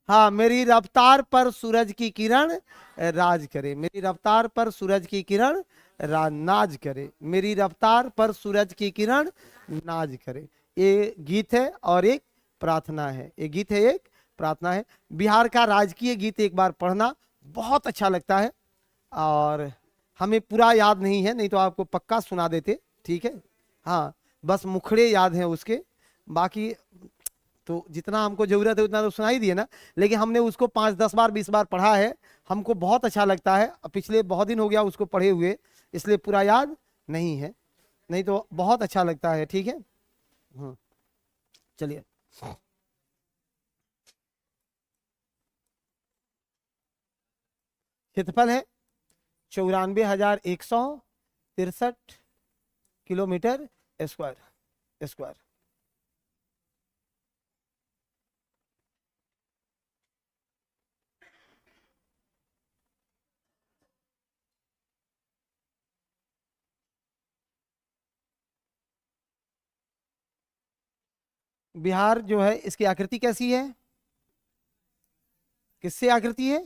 हाँ, मेरी रफ्तार पर सूरज की किरण राज करे, मेरी रफ्तार पर सूरज की किरण नाज करे, मेरी रफ्तार पर सूरज की किरण नाज करे। ये गीत है और एक प्रार्थना है, ये गीत है, एक प्रार्थना है। बिहार का राजकीय गीत एक बार पढ़ना, बहुत अच्छा लगता है। और हमें पूरा याद नहीं है, नहीं तो आपको पक्का सुना देते, ठीक है। हाँ, बस मुखड़े याद हैं उसके, बाकी तो जितना हमको जरूरत है उतना तो सुनाई दिए ना। लेकिन हमने उसको 5-10 बार 20 बार पढ़ा है, हमको बहुत अच्छा लगता है। पिछले बहुत दिन हो गया उसको पढ़े हुए, इसलिए पूरा याद नहीं है, नहीं तो बहुत अच्छा लगता है, ठीक है। चलिए, क्षेत्रफल है 94,163 किलोमीटर स्क्वायर। बिहार जो है, इसकी आकृति कैसी है? किससे आकृति है?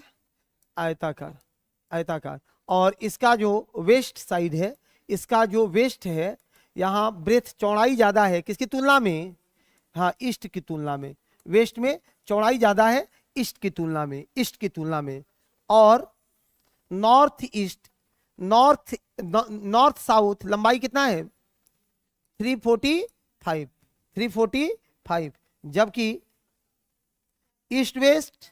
आयताकार, आयताकार। और इसका जो वेस्ट साइड है, इसका जो वेस्ट है, यहाँ ब्रेथ चौड़ाई ज्यादा है किसकी तुलना में? हाँ, ईस्ट की तुलना में। वेस्ट में चौड़ाई ज्यादा है ईस्ट की तुलना में, ईस्ट की तुलना में। और नॉर्थ ईस्ट, नॉर्थ साउथ लंबाई कितना है? 345, जबकि ईस्ट वेस्ट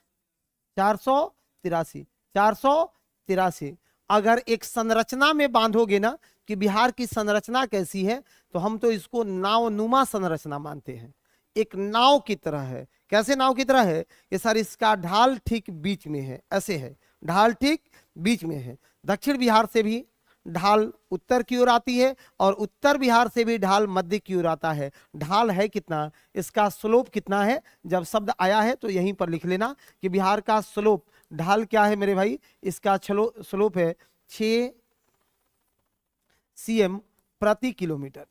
483। अगर एक संरचना में बांधोगे ना कि बिहार की संरचना कैसी है, तो हम तो इसको नावनुमा संरचना मानते हैं। एक नाव की तरह है। कैसे नाव की तरह है? ये सर इसका ढाल ठीक बीच में है, ऐसे है, ढाल ठीक बीच में है। दक्षिण बिहार से भी ढाल उत्तर की ओर आती है और उत्तर बिहार से भी ढाल मध्य की ओर आता है। ढाल है कितना, इसका स्लोप कितना है, जब शब्द आया है तो यहीं पर लिख लेना कि बिहार का स्लोप, ढाल क्या है मेरे भाई, इसका स्लोप है 6 cm प्रति किलोमीटर।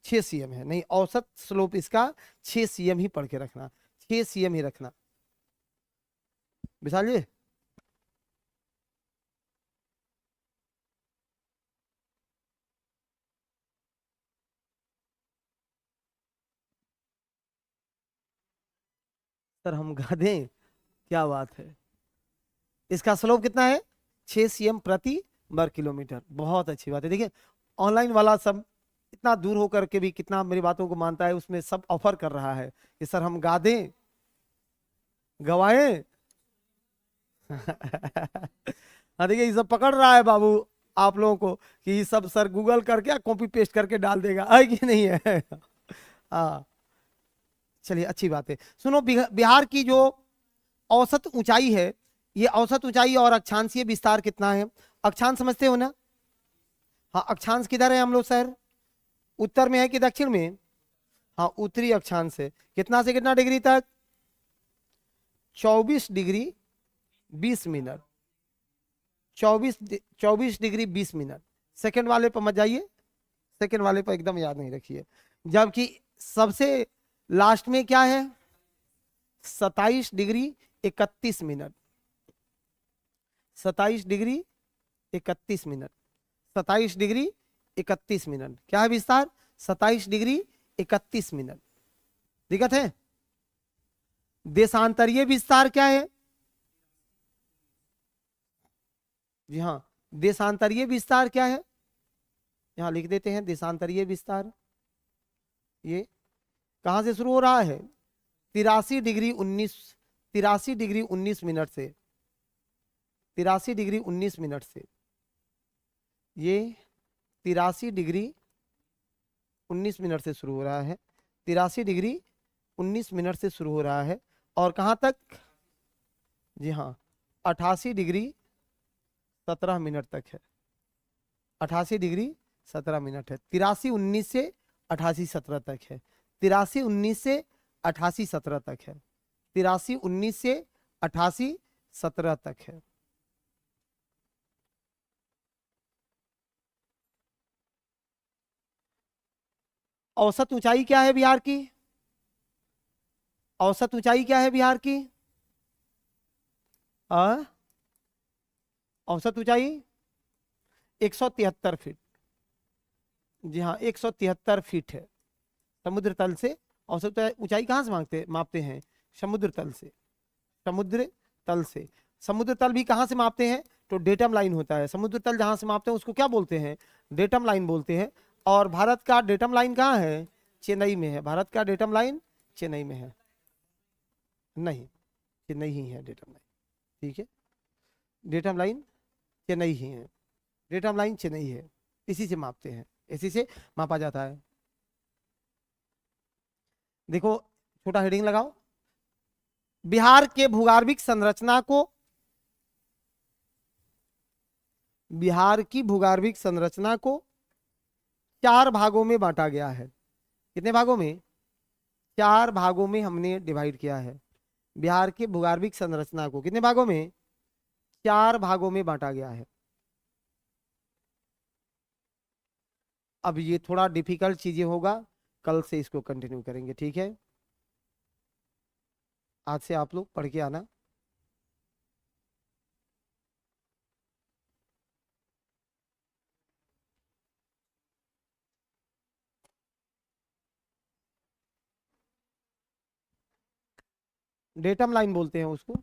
6 cm है, नहीं औसत स्लोप इसका 6 cm ही पढ़ के रखना, 6 cm ही रखना। विशाल जी, सर हम गा दें? क्या बात है। इसका स्लोप कितना है? 6 cm प्रति वर्ग किलोमीटर। बहुत अच्छी बात है। देखिए, ऑनलाइन वाला सब इतना दूर होकर के भी कितना मेरी बातों को मानता है, उसमें सब ऑफर कर रहा है कि सर हम गा दें, गवाएं। हाँ, देखिए ये सब पकड़ रहा है बाबू आप लोगों को कि ये सब सर गूगल करके कॉपी पेस्ट करके डाल देगा, है कि नहीं है? हाँ, चलिए अच्छी बात है। सुनो, बिहार की जो औसत ऊंचाई है, ये औसत ऊंचाई और अक्षांशीय विस्तार कितना है? अक्षांश समझते हो ना? हाँ, अक्षांश किधर है हम लोग सर? उत्तर में है कि दक्षिण में? हाँ, उत्तरी अक्षांश है। कितना से कितना डिग्री तक? 24 degree 20 minute. 24 degree 20 minute. Second वाले पर मत जाइए, सेकंड वाले पर एकदम याद नहीं रखिए। जबकि सबसे लास्ट में क्या है? 27 degree 31 minute. 27 degree 31 minute. 27 degree 31 minute क्या है विस्तार? 27 डिग्री 31 मिनट। दिक्कत है? देशांतरीय विस्तार क्या है? जी हाँ, देशांतरीय विस्तार क्या है? यहां लिख देते हैं देशांतरीय विस्तार। ये कहां से शुरू हो रहा है? 83 डिग्री 19 मिनट से, 83 डिग्री 19 मिनट से। ये 83 डिग्री 19 मिनट से शुरू हो रहा है, 83 डिग्री 19 मिनट से शुरू हो रहा है। और कहां तक? जी हाँ, 88 डिग्री 17 मिनट तक है। 88 डिग्री 17 मिनट है। 83 19 से 88 17 तक है। 83 19 से 88 17 तक है। 83 19 से 88 17 तक है। औसत ऊंचाई क्या है बिहार की? औसत ऊंचाई क्या है बिहार की? औसत ऊंचाई 173 फीट। जी हाँ, 173 फीट है समुद्र तल से। औसत ऊंचाई कहां से मापते हैं? समुद्र तल से। समुद्र तल से। समुद्र तल भी कहां से मापते हैं? तो डेटम लाइन होता है। समुद्र तल जहां से मापते हैं उसको क्या बोलते हैं? डेटम लाइन बोलते हैं। और भारत का डेटम लाइन कहाँ है? चेन्नई में है। भारत का डेटम लाइन चेन्नई में है। नहीं, चेन्नई ही है डेटम लाइन। ठीक है, डेटम लाइन चेन्नई ही है। डेटम लाइन चेन्नई है, इसी से मापते हैं, इसी से मापा जाता है। देखो, छोटा हेडिंग लगाओ। बिहार के भूगर्भिक संरचना को, बिहार की भूगर्भिक संरचना को 4 भागों में बांटा गया है। कितने भागों में? 4 भागों में हमने डिवाइड किया है। बिहार के भूगर्भिक संरचना को कितने भागों में? 4 भागों में बांटा गया है। अब ये थोड़ा डिफिकल्ट चीजें होगा, कल से इसको कंटिन्यू करेंगे, ठीक है? आज से आप लोग पढ़ के आना। डेटम लाइन बोलते हैं उसको।